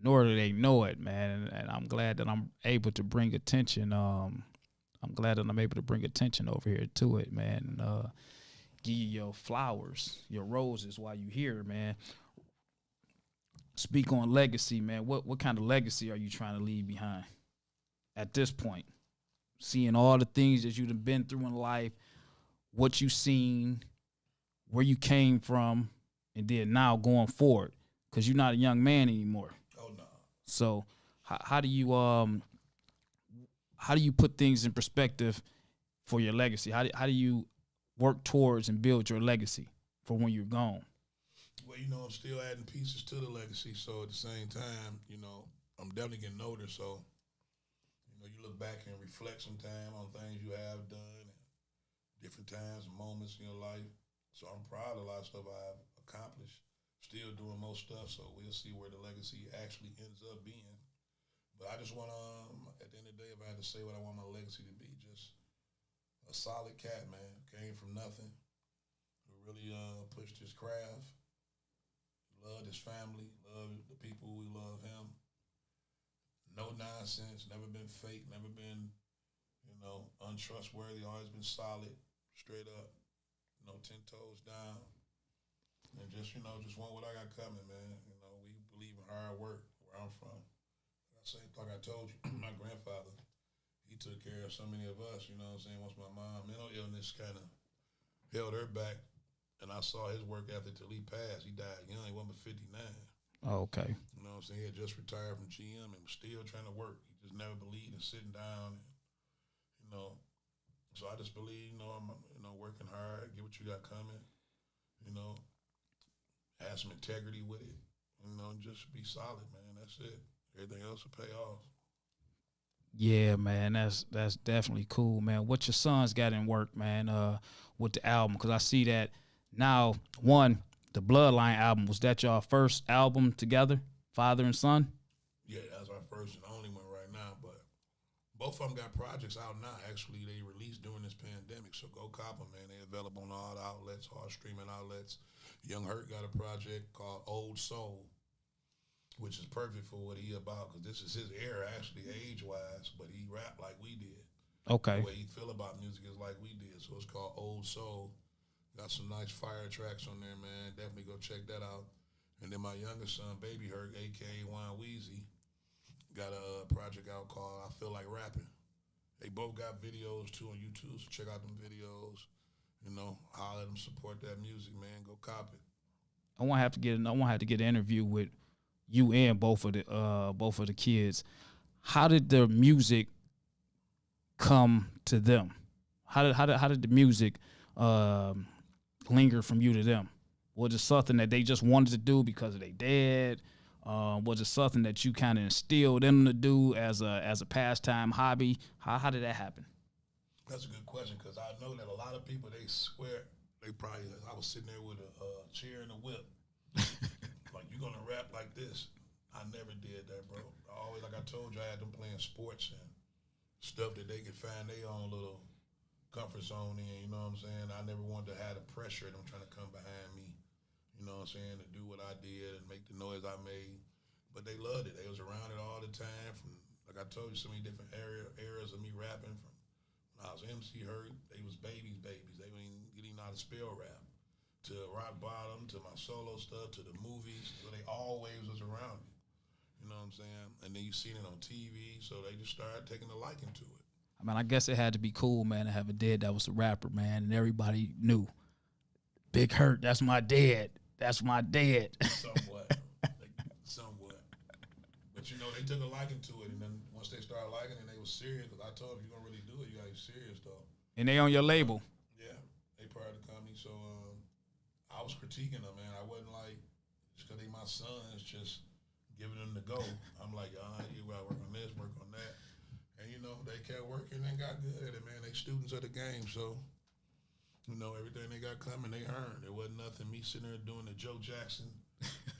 nor do they know it, man. And I'm glad that I'm able to bring attention. I'm glad that I'm able to bring attention over here to it, man. And, give you your flowers, your roses while you here, man. Speak on legacy, man. What kind of legacy are you trying to leave behind at this point? Seeing all the things that you've been through in life, what you've seen, where you came from, and then now going forward, because you're not a young man anymore. Oh no. So how do you put things in perspective for your legacy? How do you work towards and build your legacy for when you're gone? Well, I'm still adding pieces to the legacy. So at the same time, I'm definitely getting older. So, you look back and reflect sometime on things you have done and different times and moments in your life. So I'm proud of a lot of stuff I've accomplished. Still doing most stuff. So we'll see where the legacy actually ends up being. But I just want to, at the end of the day, if I had to say what I want my legacy to be, just a solid cat, man. Came from nothing. Who really pushed his craft. Loved his family. Loved the people who love him. No nonsense. Never been fake. Never been, untrustworthy. Always been solid. Straight up. 10 toes down. And just want what I got coming, man. We believe in hard work where I'm from. Like I told you, my grandfather, he took care of so many of us, once my mom, mental illness kind of held her back, and I saw his work ethic till he passed. He died young, he wasn't but 59. Oh, okay. He had just retired from GM and was still trying to work. He just never believed in sitting down, so I just believe, I'm, working hard, get what you got coming, have some integrity with it, just be solid, man, that's it. Everything else will pay off. Yeah, man, that's definitely cool, man. What your sons got in work, man, with the album? Because I see that now, the Bloodline album, was that y'all first album together, father and son? Yeah, that's our first and only one right now, but both of them got projects out now. Actually, they released during this pandemic, so go cop them, man. They're available on all the outlets, all streaming outlets. Young Herk got a project called Old Soul. which is perfect for what he about, because this is his era, actually, age-wise, but he rap like we did. Okay. The way he feel about music is like we did. So it's called Old Soul. Got some nice fire tracks on there, man. Definitely go check that out. And then my youngest son, Baby Herk, a.k.a. Juan Weezy, got a project out called I Feel Like Rapping. They both got videos, too, on YouTube, so check out them videos. You know, holler at them, support that music, man. Go cop it. I want to have to get an interview with you and both of the kids. How did the music come to them? How did the music linger from you to them? Was it something that they just wanted to do because of their dad? Was it something that you kind of instilled in them to do as a pastime hobby? How did that happen? That's a good question, because I know that a lot of people, they swear, they probably, I was sitting there with a chair and a whip. Like, you gonna rap like this? I never did that, bro. I always, like I told you, I had them playing sports and stuff that they could find their own little comfort zone in, you know what I'm saying? I never wanted to have the pressure of them trying to come behind me, you know what I'm saying, to do what I did and make the noise I made. But they loved it. They was around it all the time, from, like I told you, so many different eras of me rapping. From when I was MC Herk, they was babies. They didn't know how to spell rap. To Rock Bottom, to my solo stuff, to the movies. So they always was around it. You know what I'm saying? And then you seen it on TV, so they just started taking a liking to it. I mean, I guess it had to be cool, man, to have a dad that was a rapper, man, and everybody knew. Big Herk, that's my dad. That's my dad. Somewhat. But, you know, they took a liking to it, and then once they started liking it, they was serious, because I told them, if you're going to really do it, you got to be serious, though. And they on your label. Yeah, they part of the company, so I was critiquing them, man. I wasn't like, just because they my sons, just giving them the go. I'm like, you got to work on this, work on that. And, you know, they kept working and got good at it, man. They students of the game, so, you know, everything they got coming, they earned. It wasn't nothing me sitting there doing the Joe Jackson,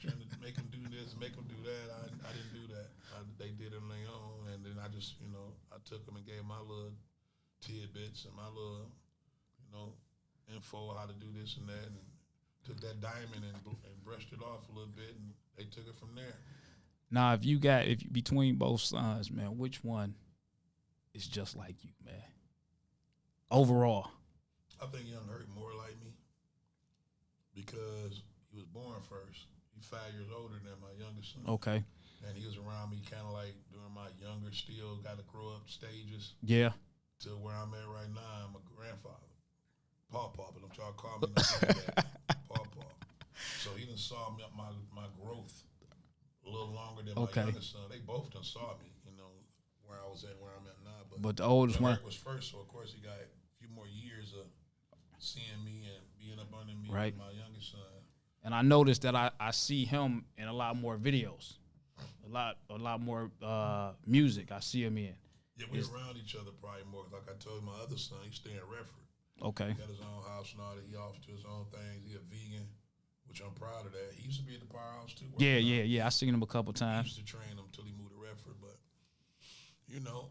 trying to make them do this, make them do that. I didn't do that. They did it on their own, and then I just, you know, I took them and gave my little tidbits and my little, you know, info how to do this and that, and took that diamond and brushed it off a little bit, and they took it from there. Now, if between both sons, man, which one is just like you, man? Overall, I think Young Herk more like me because he was born first. He's 5 years older than my youngest son. Okay. And he was around me kind of like during my younger, still got to grow up stages. Yeah. To where I'm at right now, I'm a grandfather. Paw, but don't y'all call me no granddad. Paw. So he done saw me up my growth a little longer than my youngest son. They both done saw me, you know, where I was at, where I'm at now. But the oldest one was first, so of course he got a few more years of seeing me and being up under me right. with my youngest son. And I noticed that I see him in a lot more videos, a lot more music I see him in. Yeah, we're around each other probably more. Like I told you, my other son, he stay in Redford. Okay. He got his own house and all that. He off to his own things. He a vegan, which I'm proud of that. He used to be at the powerhouse too. Yeah. I seen him a couple times. I used to train him till he moved to Redford, but you know,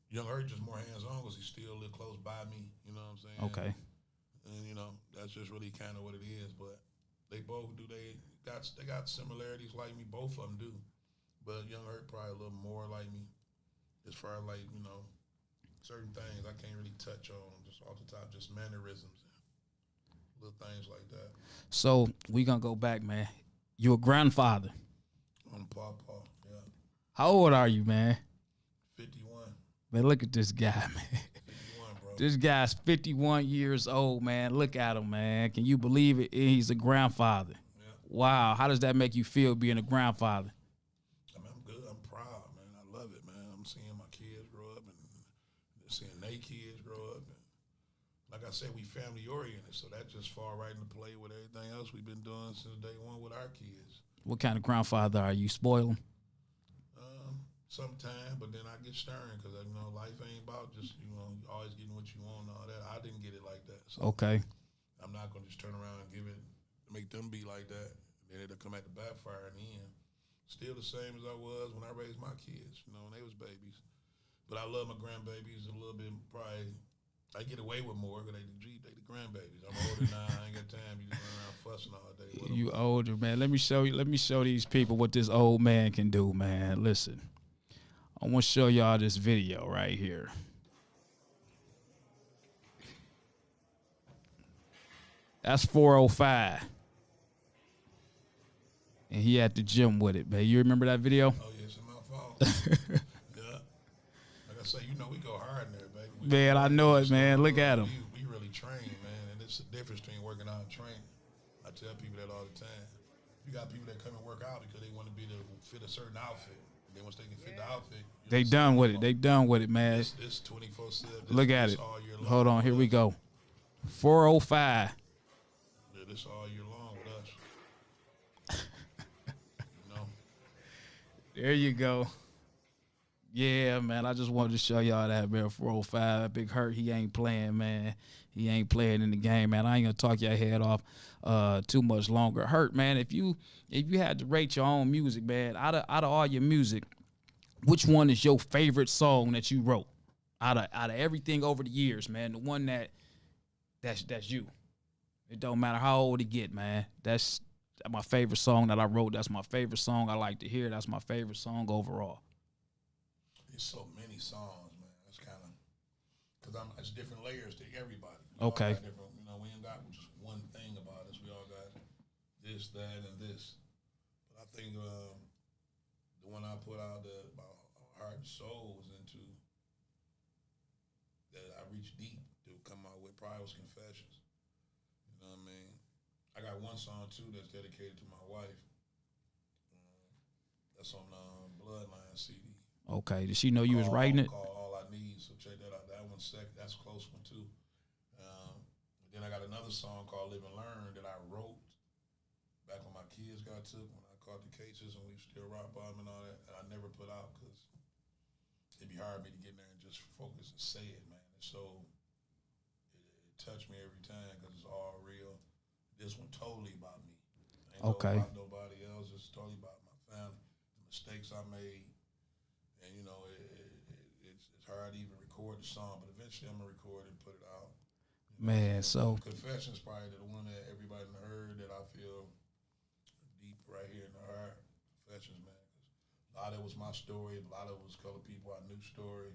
Young Herk just more hands on because he still live close by me. You know what I'm saying? Okay. And you know, that's just really kind of what it is. But they both do. They got similarities like me. Both of them do. But Young Herk probably a little more like me, as far as like, you know, certain things I can't really touch on just off the top, just mannerisms and little things like that. So we gonna go back, man. You're a grandfather. I'm Pawpaw, yeah. How old are you, man? 51. Man, look at this guy, man. 51, bro. This guy's 51 years old, man. Look at him, man. Can you believe it? He's a grandfather. Yeah. Wow. How does that make you feel being a grandfather? I mean, I'm good. I'm proud, man. I love it, man. I'm seeing my kids grow up and seeing their kids grow up. And like I said, we family oriented, so that just fall right into play with everything else we've been doing since day one with our kids. What kind of grandfather are you? Spoil them? Sometimes, but then I get stern because, you know, life ain't about just, you know, always getting what you want and all that. I didn't get it like that. So okay. I'm not going to just turn around and make them be like that. Then it'll come at the backfire in the end. Still the same as I was when I raised my kids, you know, when they was babies. But I love my grandbabies a little bit, probably I get away with more because they the grandbabies. I'm older now. I ain't got time. You just run around fussing all day. With You them. older, man. Let me show these people what this old man can do, man. Listen. I want to show y'all this video right here. That's 405. And he at the gym with it, man. You remember that video? Oh, yeah, it's my fault. Yeah. Like I say, we go hard in there, baby. Man, I know it, man. Look at him. We really train, man. And it's the difference between working out and training. I tell people that all the time. You got people that come and work out because they want to be able to fit a certain outfit. And then once they can fit the outfit, They done with it. They done with it, man. This 24/7. Look at it. Hold on. Here we go. 405. Yeah, this all year long with us. There you go. Yeah, man. I just wanted to show y'all that, man. 405. Big Herk. He ain't playing, man. He ain't playing in the game, man. I ain't gonna talk your head off too much longer. Herk, man. If you had to rate your own music, man, out of all your music, which one is your favorite song that you wrote? Out of everything over the years, man. The one that's you. It don't matter how old it get, man. That's my favorite song that I wrote. That's my favorite song I like to hear. That's my favorite song overall. There's so many songs, man. That's kind of because it's different layers to everybody. Okay. We ain't got just one thing about us. We all got this, that, and this. But I think the one I put out about heart and soul was into that I reached deep to come out with probably was Confessions. You know what I mean? I got one song too that's dedicated to my wife. That's on Bloodline CD. Okay. Did she know you was writing it? Called All I Need. So check that out. That one's second. That's a close one too. Then I got another song called Live and Learn that I wrote back when my kids got took, when I caught the cases and we still rock bottom and all that. And I never put out because it'd be hard for me to get in there and just focus and say it, man. And so it touched me every time because it's all real. This one totally about me. Ain't Okay. About nobody else. It's totally about my family, the mistakes I made. And, it's hard to even record the song, but eventually I'm going to record it and put it out. Man, so Confessions probably the one that everybody heard that I feel deep right here in the heart. Confessions, man. Cause a lot of it was my story. A lot of it was colored people I knew story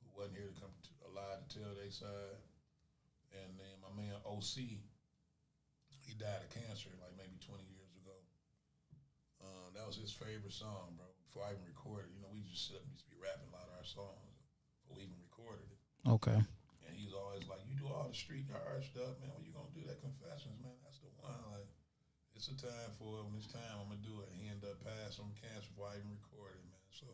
who wasn't here to come alive to tell their side. And then my man OC, he died of cancer like maybe 20 years ago. That was his favorite song, bro. Before I even recorded, we just sit up and used to be rapping a lot of our songs before we even recorded it. okay. And he was always like, "You do all the street hard stuff, man. When you gonna do that Confessions, man? That's the one. Like, it's a time for it. When it's time, I'm gonna do it." And he ended up passing from cancer before I even recorded, man. So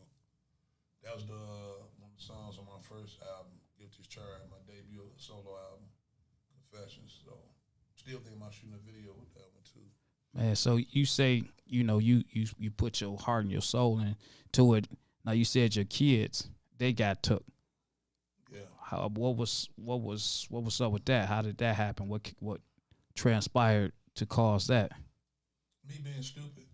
that was one of the songs on my first album, Guilty as Charged, my debut solo album, Confessions. So still think about shooting a video with that one too. Man, so you say, you put your heart and your soul into it. Now you said your kids, they got took. Yeah. What was up with that? How did that happen? What transpired to cause that? Me being stupid.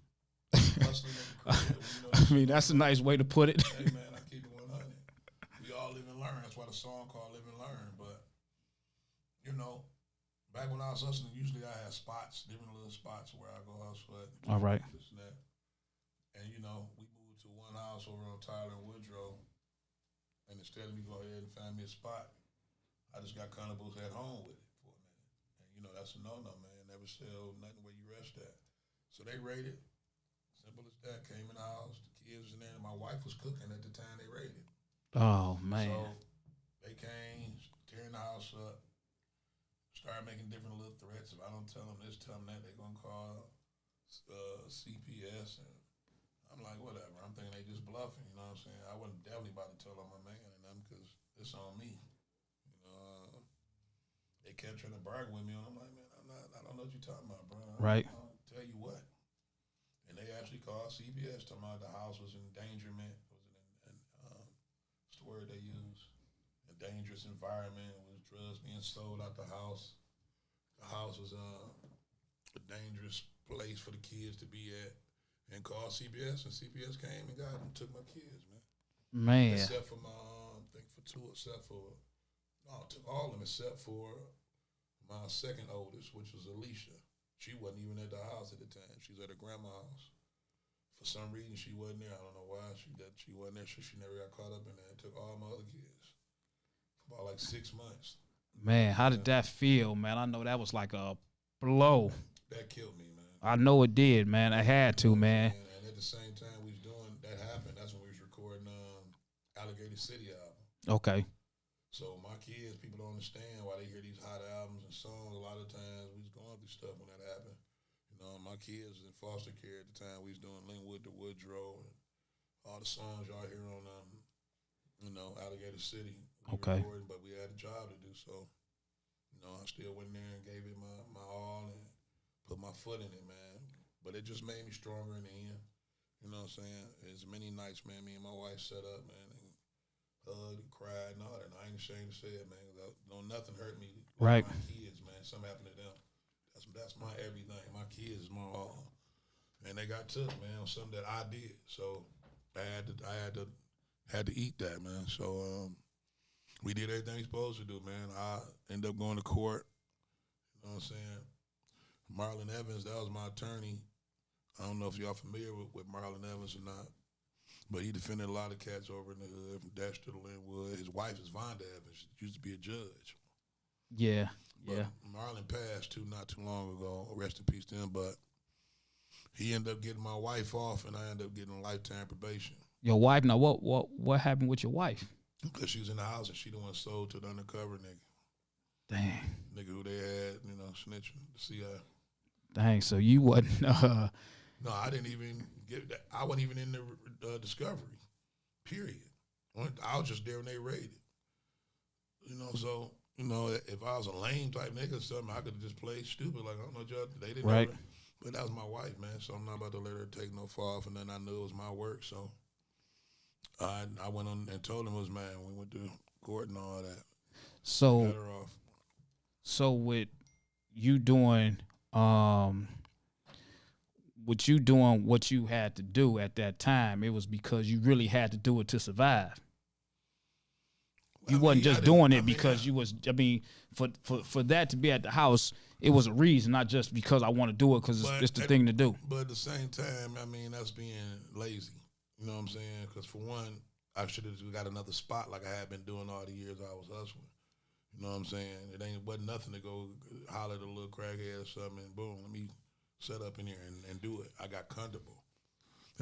Hustling in the crib, I mean, that's a nice way to put it. Hey man, I keep it 100. We all live and learn. That's why the song called Live and Learn. But back when I was hustling, usually I had spots, different little spots where I go hustle at. All right. This and that. And we moved to one house over on Tyler and Woodrow. And instead of me go ahead and find me a spot, I just got comfortable at home with it for a minute. And that's a no-no, man. Never sell nothing where you rest at. So they raided. Simple as that. Came in the house, the kids was in there, and my wife was cooking at the time they raided. Oh man. So they came, tearing the house up, started making different little threats. If I don't tell them this, tell them that, they're gonna call CPS. And I'm like, whatever. I'm thinking they just bluffing. You know what I'm saying? I wasn't definitely about to tell on my man and them because it's on me. They kept trying to bargain with me, and I'm like, man, I don't know what you're talking about, bro. Right. I'll tell you what. And they actually called CPS, talking about the house was in endangerment. What's the word they use? A dangerous environment. It was drugs being sold out the house. The house was a dangerous place for the kids to be at. And called CPS, and CPS came and got them, took my kids, man. Man. Except for my, I think for two, except for No, I took all of them except for my second oldest, which was Alicia. She wasn't even at the house at the time. She was at her grandma's house. For some reason, she wasn't there. I don't know why she wasn't there. She never got caught up in that. Took all my other kids for about like 6 months. Man, how did that feel, man? I know that was like a blow. That killed me, man. I know it did, man. I had to, man. And at the same time we was doing that happened. That's when we was recording Alligator City album. Okay. So my kids, people don't understand why they hear these hot albums and songs. A lot of times we was going through stuff when that happened. You know, my kids was in foster care at the time. We was doing Linwood to Woodrow and all the songs y'all hear on Alligator City. Okay. But we had a job to do, so I still went there and gave it my all and put my foot in it, man. But it just made me stronger in the end. You know what I'm saying? As many nights, man, me and my wife set up, man, and hugged and cried and all that. And I ain't ashamed to say it, man. Nothing hurt me like Right. my kids, man. Something happened to them. That's my everything. My kids is my all. And they got took, man, on something that I did. So I had to eat that, man. So we did everything we supposed to do, man. I ended up going to court. You know what I'm saying? Marlon Evans, that was my attorney. I don't know if y'all familiar with Marlon Evans or not, but he defended a lot of cats over in the hood, from Dexter to Linwood. His wife is Vonda Evans. She used to be a judge. Yeah. But Yeah. Marlon passed not too long ago. Rest in peace to him. But he ended up getting my wife off, and I ended up getting lifetime probation. Your wife? Now, what happened with your wife? Because she was in the house and she the one sold to the undercover nigga. Dang. Nigga who they had, snitching. See, Dang. So you wasn't. no, I didn't even get that. I wasn't even in the discovery. Period. I was just there when they raided. So if I was a lame type nigga or something, I could have just played stupid. Like, I don't know, judge. They didn't. Right. Know. But that was my wife, man. So I'm not about to let her take no fall for nothing. I knew it was my work. So I went on and told him it was mine. We went to court and all that. So got her off. So with you doing what you had to do at that time, it was because you really had to do it to survive. You wasn't just doing it because you was. I mean, for that to be at the house, it was a reason, not just because I want to do it because it's the thing to do. But at the same time, I mean, that's being lazy. You know what I'm saying? Because for one, I should have got another spot like I had been doing all the years I was hustling. You know what I'm saying? It wasn't nothing to go holler at a little crackhead or something and boom, let me set up in here and do it. I got comfortable.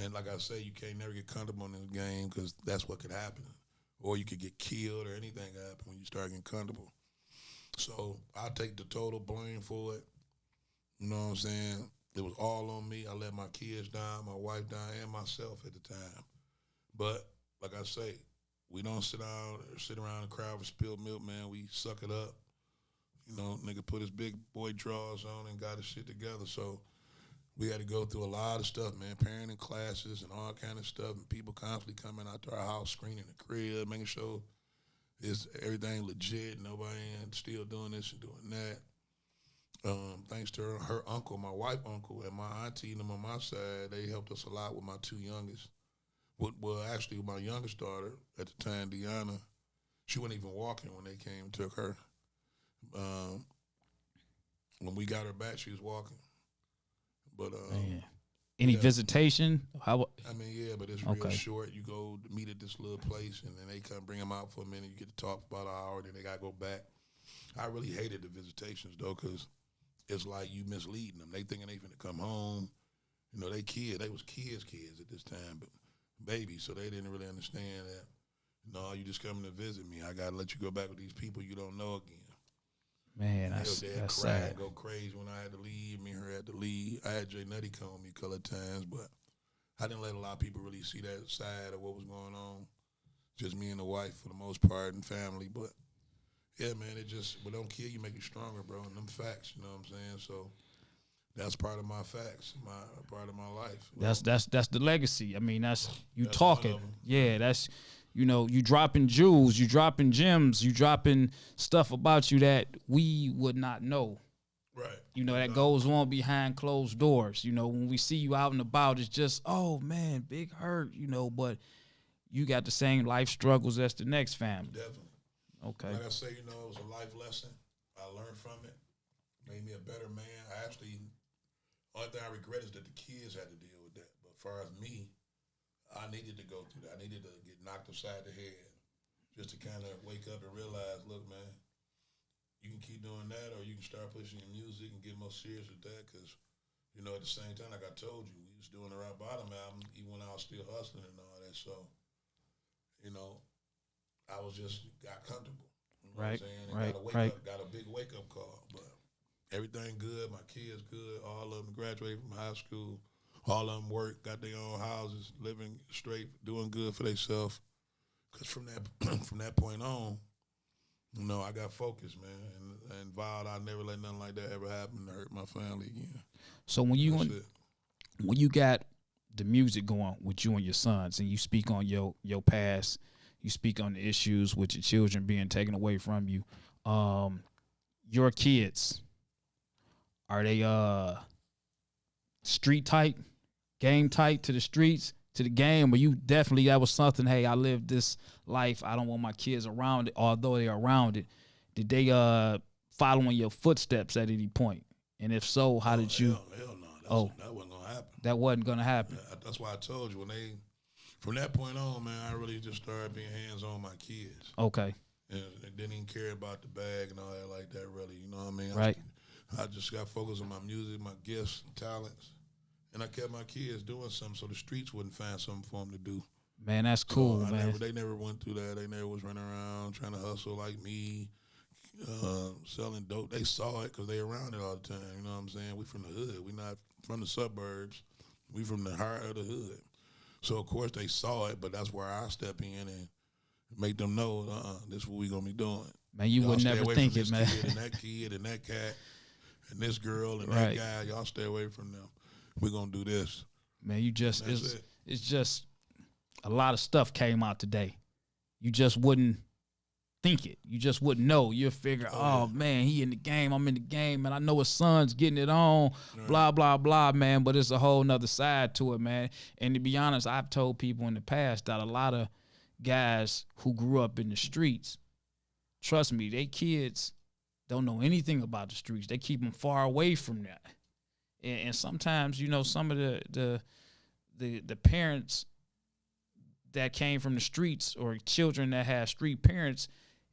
And like I say, you can't never get comfortable in this game because that's what could happen. Or you could get killed or anything could happen when you start getting comfortable. So I take the total blame for it. You know what I'm saying? It was all on me. I let my kids down, my wife down, and myself at the time. But like I say, we don't sit around and cry for spilled milk, man. We suck it up. Nigga put his big boy drawers on and got his shit together. So we had to go through a lot of stuff, man. Parenting classes and all kind of stuff. And people constantly coming out to our house, screening the crib, making sure is everything legit. Nobody ain't still doing this and doing that. Thanks to her uncle, my wife uncle, and my auntie and them on my side, they helped us a lot with my two youngest. Well, actually, my youngest daughter at the time, Deanna, she wasn't even walking when they came and took her. When we got her back, she was walking. But any visitation? How? I mean, yeah, but it's real short. You go meet at this little place, and then they come bring them out for a minute. You get to talk for about an hour, then they got to go back. I really hated the visitations, though, because it's like you misleading them. They thinking they finna come home. They was kids at this time, but babies, so they didn't really understand that, no, you just coming to visit me. I got to let you go back with these people you don't know again. Man, that's sad. Go crazy when I had to leave. Me and her had to leave. I had Jay Nutty come with me a couple of times, but I didn't let a lot of people really see that side of what was going on. Just me and the wife for the most part and family. But, yeah, man, what don't kill you make you stronger, bro, and them facts, you know what I'm saying? So that's part of my facts, part of my life. That's the legacy. I mean, that's That's talking. Yeah, that's you dropping jewels, you dropping gems, you dropping stuff about you that we would not know. Right. That goes on behind closed doors. When we see you out and about, it's just, oh man, Big Herk, but you got the same life struggles as the next family. Definitely. Okay. Like I say, you know, it was a life lesson. I learned from it. Made me a better man. Only thing I regret is that the kids had to deal with that. But as far as me, I needed to go through that. I needed to get knocked upside the head just to kind of wake up and realize, look, man, you can keep doing that or you can start pushing your music and get more serious with that because, you know, at the same time, like I told you, we was doing the Rock Bottom album even when I was still hustling and all that. So, you know, I was just got comfortable. You know Right, what I'm saying? right. Got a big wake-up call. But everything good. My kids good. All of them graduated from high school. All of them work, got their own houses, living straight, doing good for themselves. Because from that point on, you know, I got focused, man, and vowed I'd never let nothing like that ever happen to hurt my family again. So when you got the music going with you and your sons, and you speak on your past, you speak on the issues with your children being taken away from you, your kids, are they street tight, game tight to the streets, to the game, or you definitely, that was something, hey, I lived this life, I don't want my kids around it, although they're around it. Did they follow in your footsteps at any point? And if so, how did you? Hell no. That wasn't going to happen. That wasn't going to happen. Yeah, that's why I told you, from that point on, man, I really just started being hands-on with my kids. Okay. And didn't even care about the bag and all that like that, really. You know what I mean? Right. I just got focused on my music, my gifts, and talents. And I kept my kids doing something so the streets wouldn't find something for them to do. Man, that's cool, man. They never went through that. They never was running around trying to hustle like me, selling dope. They saw it because they around it all the time. You know what I'm saying? We from the hood. We not from the suburbs. We from the heart of the hood. So, of course, they saw it, but that's where I step in and make them know, this is what we going to be doing. Man, you would never think it, man. Kid and that cat and this girl and that guy, y'all stay away from them. We're going to do this. Man, it's just a lot of stuff came out today. You just wouldn't think it. You just wouldn't know. You'll figure, man, he in the game, I'm in the game, and I know his son's getting it on, blah, blah, blah, man, but it's a whole nother side to it, man. And to be honest, I've told people in the past that a lot of guys who grew up in the streets, trust me, they kids don't know anything about the streets. They keep them far away from that. And sometimes, you know, some of the parents that came from the streets or children that have street parents,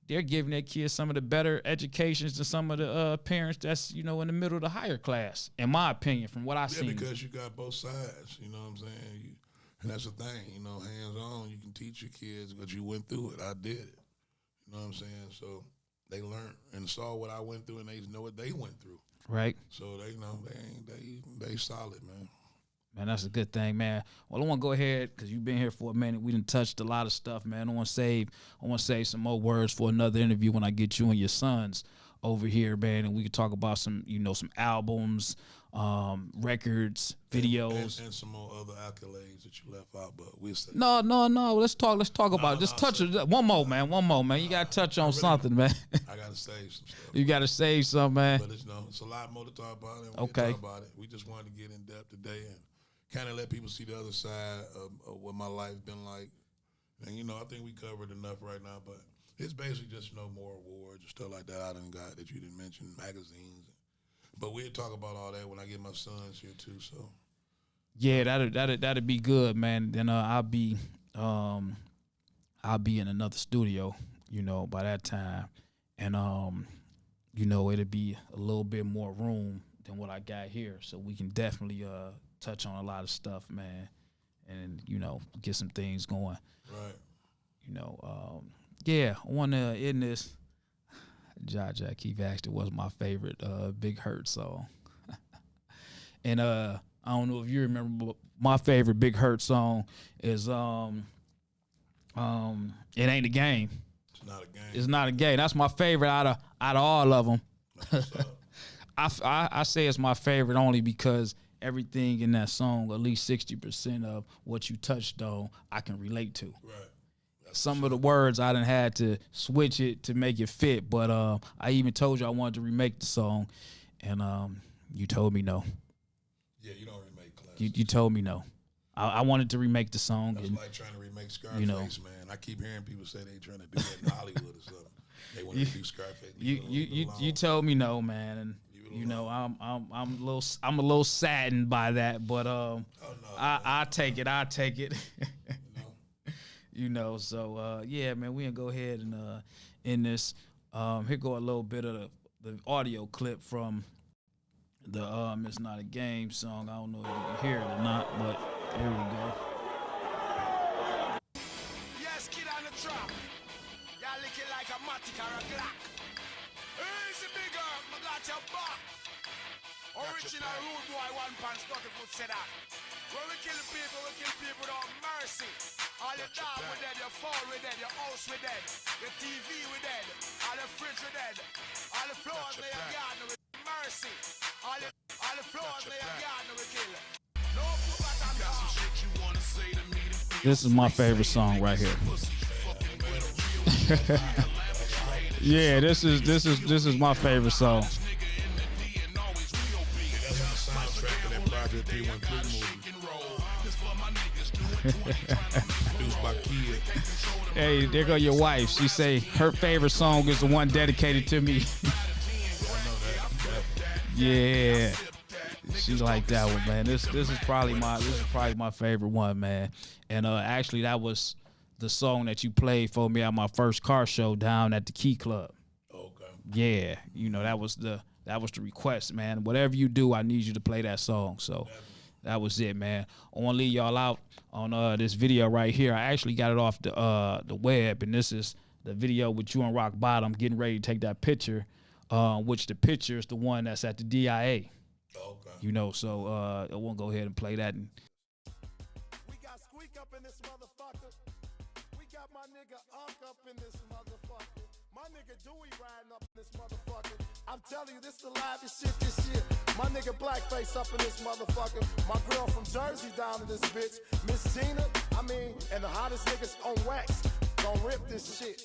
they're giving their kids some of the better educations than some of the parents that's, you know, in the middle of the higher class, in my opinion, from what I've seen. Yeah, because you got both sides, you know what I'm saying? And that's the thing, you know, hands-on, you can teach your kids because you went through it. I did it. You know what I'm saying? So they learned and saw what I went through, and they know what they went through. Right. So they know they solid, man. Man, that's a good thing, man. Well, I want to go ahead because you've been here for a minute. We done touched a lot of stuff, man. I want to save some more words for another interview when I get you and your sons over here, man, and we can talk about some albums, records, videos, and some more other accolades that you left out. But we'll say no. Let's talk about it. Just touch it. One more, man. You gotta touch on something, man. I gotta save some stuff. You gotta save some, man. But it's a lot more to talk about. And okay. Talk about it. We just wanted to get in depth today and kind of let people see the other side of what my life's been like. And you know, I think we covered enough right now, but. It's basically just no more awards and stuff like that I done got that you didn't mention, magazines. But we'll talk about all that when I get my sons here too. So, yeah, that'd be good, man. Then I'll be in another studio, you know, by that time, and you know, it'll be a little bit more room than what I got here, so we can definitely touch on a lot of stuff, man, and you know, get some things going. Right. You know. Yeah, I want to end this. Jack Keith asked it was my favorite Big Herk song. And I don't know if you remember, but my favorite Big Herk song is It Ain't a Game. It's not a game. It's not a game. That's my favorite out of all of them. I say it's my favorite only because everything in that song, at least 60% of what you touched on, I can relate to. Right. Some of the words I done had to switch it to make it fit, but I even told you I wanted to remake the song, and you told me no. Yeah, you don't remake classics. You told me no. I wanted to remake the song. That's like trying to remake Scarface, you know, man. I keep hearing people say they trying to do that in Hollywood or something. They want to do Scarface. You told me no, man, and you know I'm a little saddened by that, but I take it. You know, so yeah, man, we gonna go ahead and end this. Here go a little bit of the audio clip from the It's Not a Game song. I don't know if you can hear it or not, but here we go. Yes, kid on the trap. Y'all looking like a matic or a glock. Easy bigger, I got your back. Original rude boy, 1 pound, 30 foot said that. When we kill people without mercy. All your dog we dead, your phone we dead, your house we dead, your TV we dead, all the fridge we dead, all the floors in your garden with mercy. All the floors in your garden we kill. No foot back on got some shit you wanna say to me to feel. This is my favorite song right here. Yeah, this is my favorite song. That's on the soundtrack of that Project 313 movie. Produced by Kid. Hey, there go your wife. She say her favorite song is the one dedicated to me. Yeah, she like that one, man. This is probably my favorite one, man. And actually, that was the song that you played for me at my first car show down at the Key Club. Okay. Yeah, you know that was the request, man. Whatever you do, I need you to play that song. So that was it, man. I want to leave y'all out on this video right here. I actually got it off the web, and this is the video with you and Rock Bottom getting ready to take that picture. Which the picture is the one that's at the DIA. Okay. You know, so I want to go ahead and play that. And We got Squeak up in this motherfucker. We got my nigga Unk up in this motherfucker. My nigga Dewey riding up in this motherfucker. I'm telling you, this the livest shit this year. My nigga Blackface up in this motherfucker. My girl from Jersey down in this bitch. Miss Gina, and the hottest niggas on wax. Gon' rip this shit.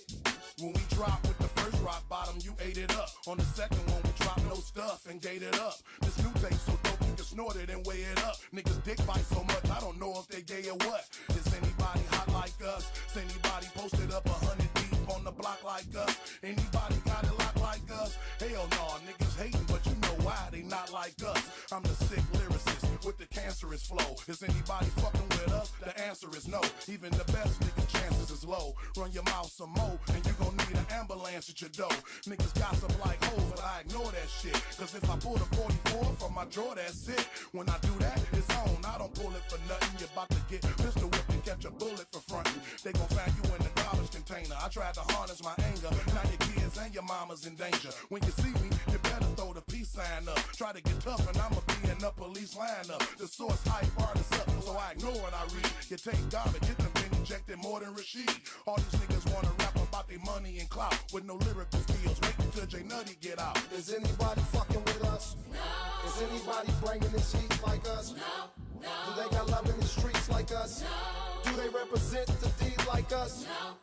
When we drop with the first Rock Bottom, you ate it up. On the second one, we drop no stuff and gate it up. This new taste so dope, you can snort it and weigh it up. Niggas dick bite so much, I don't know if they gay or what. Is anybody hot like us? Is anybody posted up 100 deep on the block like us? Anybody got it locked like us? Hell no, niggas hating, but you know why they not like us. I'm the sick lyricist with the cancerous flow. Is anybody fucking with us? The answer is no. Even the best niggas' chances is low. Run your mouth some more, and you gon' need an ambulance at your door. Niggas gossip like hoes, but I ignore that shit. Cause if I pull the 44 from my drawer, that's it. When I do that, it's on. I don't pull it for nothing. You're about to get pistol whipped and catch a bullet for frontin'. They gon' find you in the garbage container. I tried to harness my anger. Now your kids and your mama's in danger. When you see me, you better throw the peace sign up. Try to get tough and I'ma be in the police lineup. The source hype artists up, so I ignore what I read. You take garbage, get them been injected more than Rashid. All these niggas wanna rap about their money and clout with no lyrical skills. Wait until J Nutty get out. Is anybody fucking with us? No. Is anybody bringing this heat like us? No. No. Do they got love in the streets like us? No. Do they represent the D like us? No.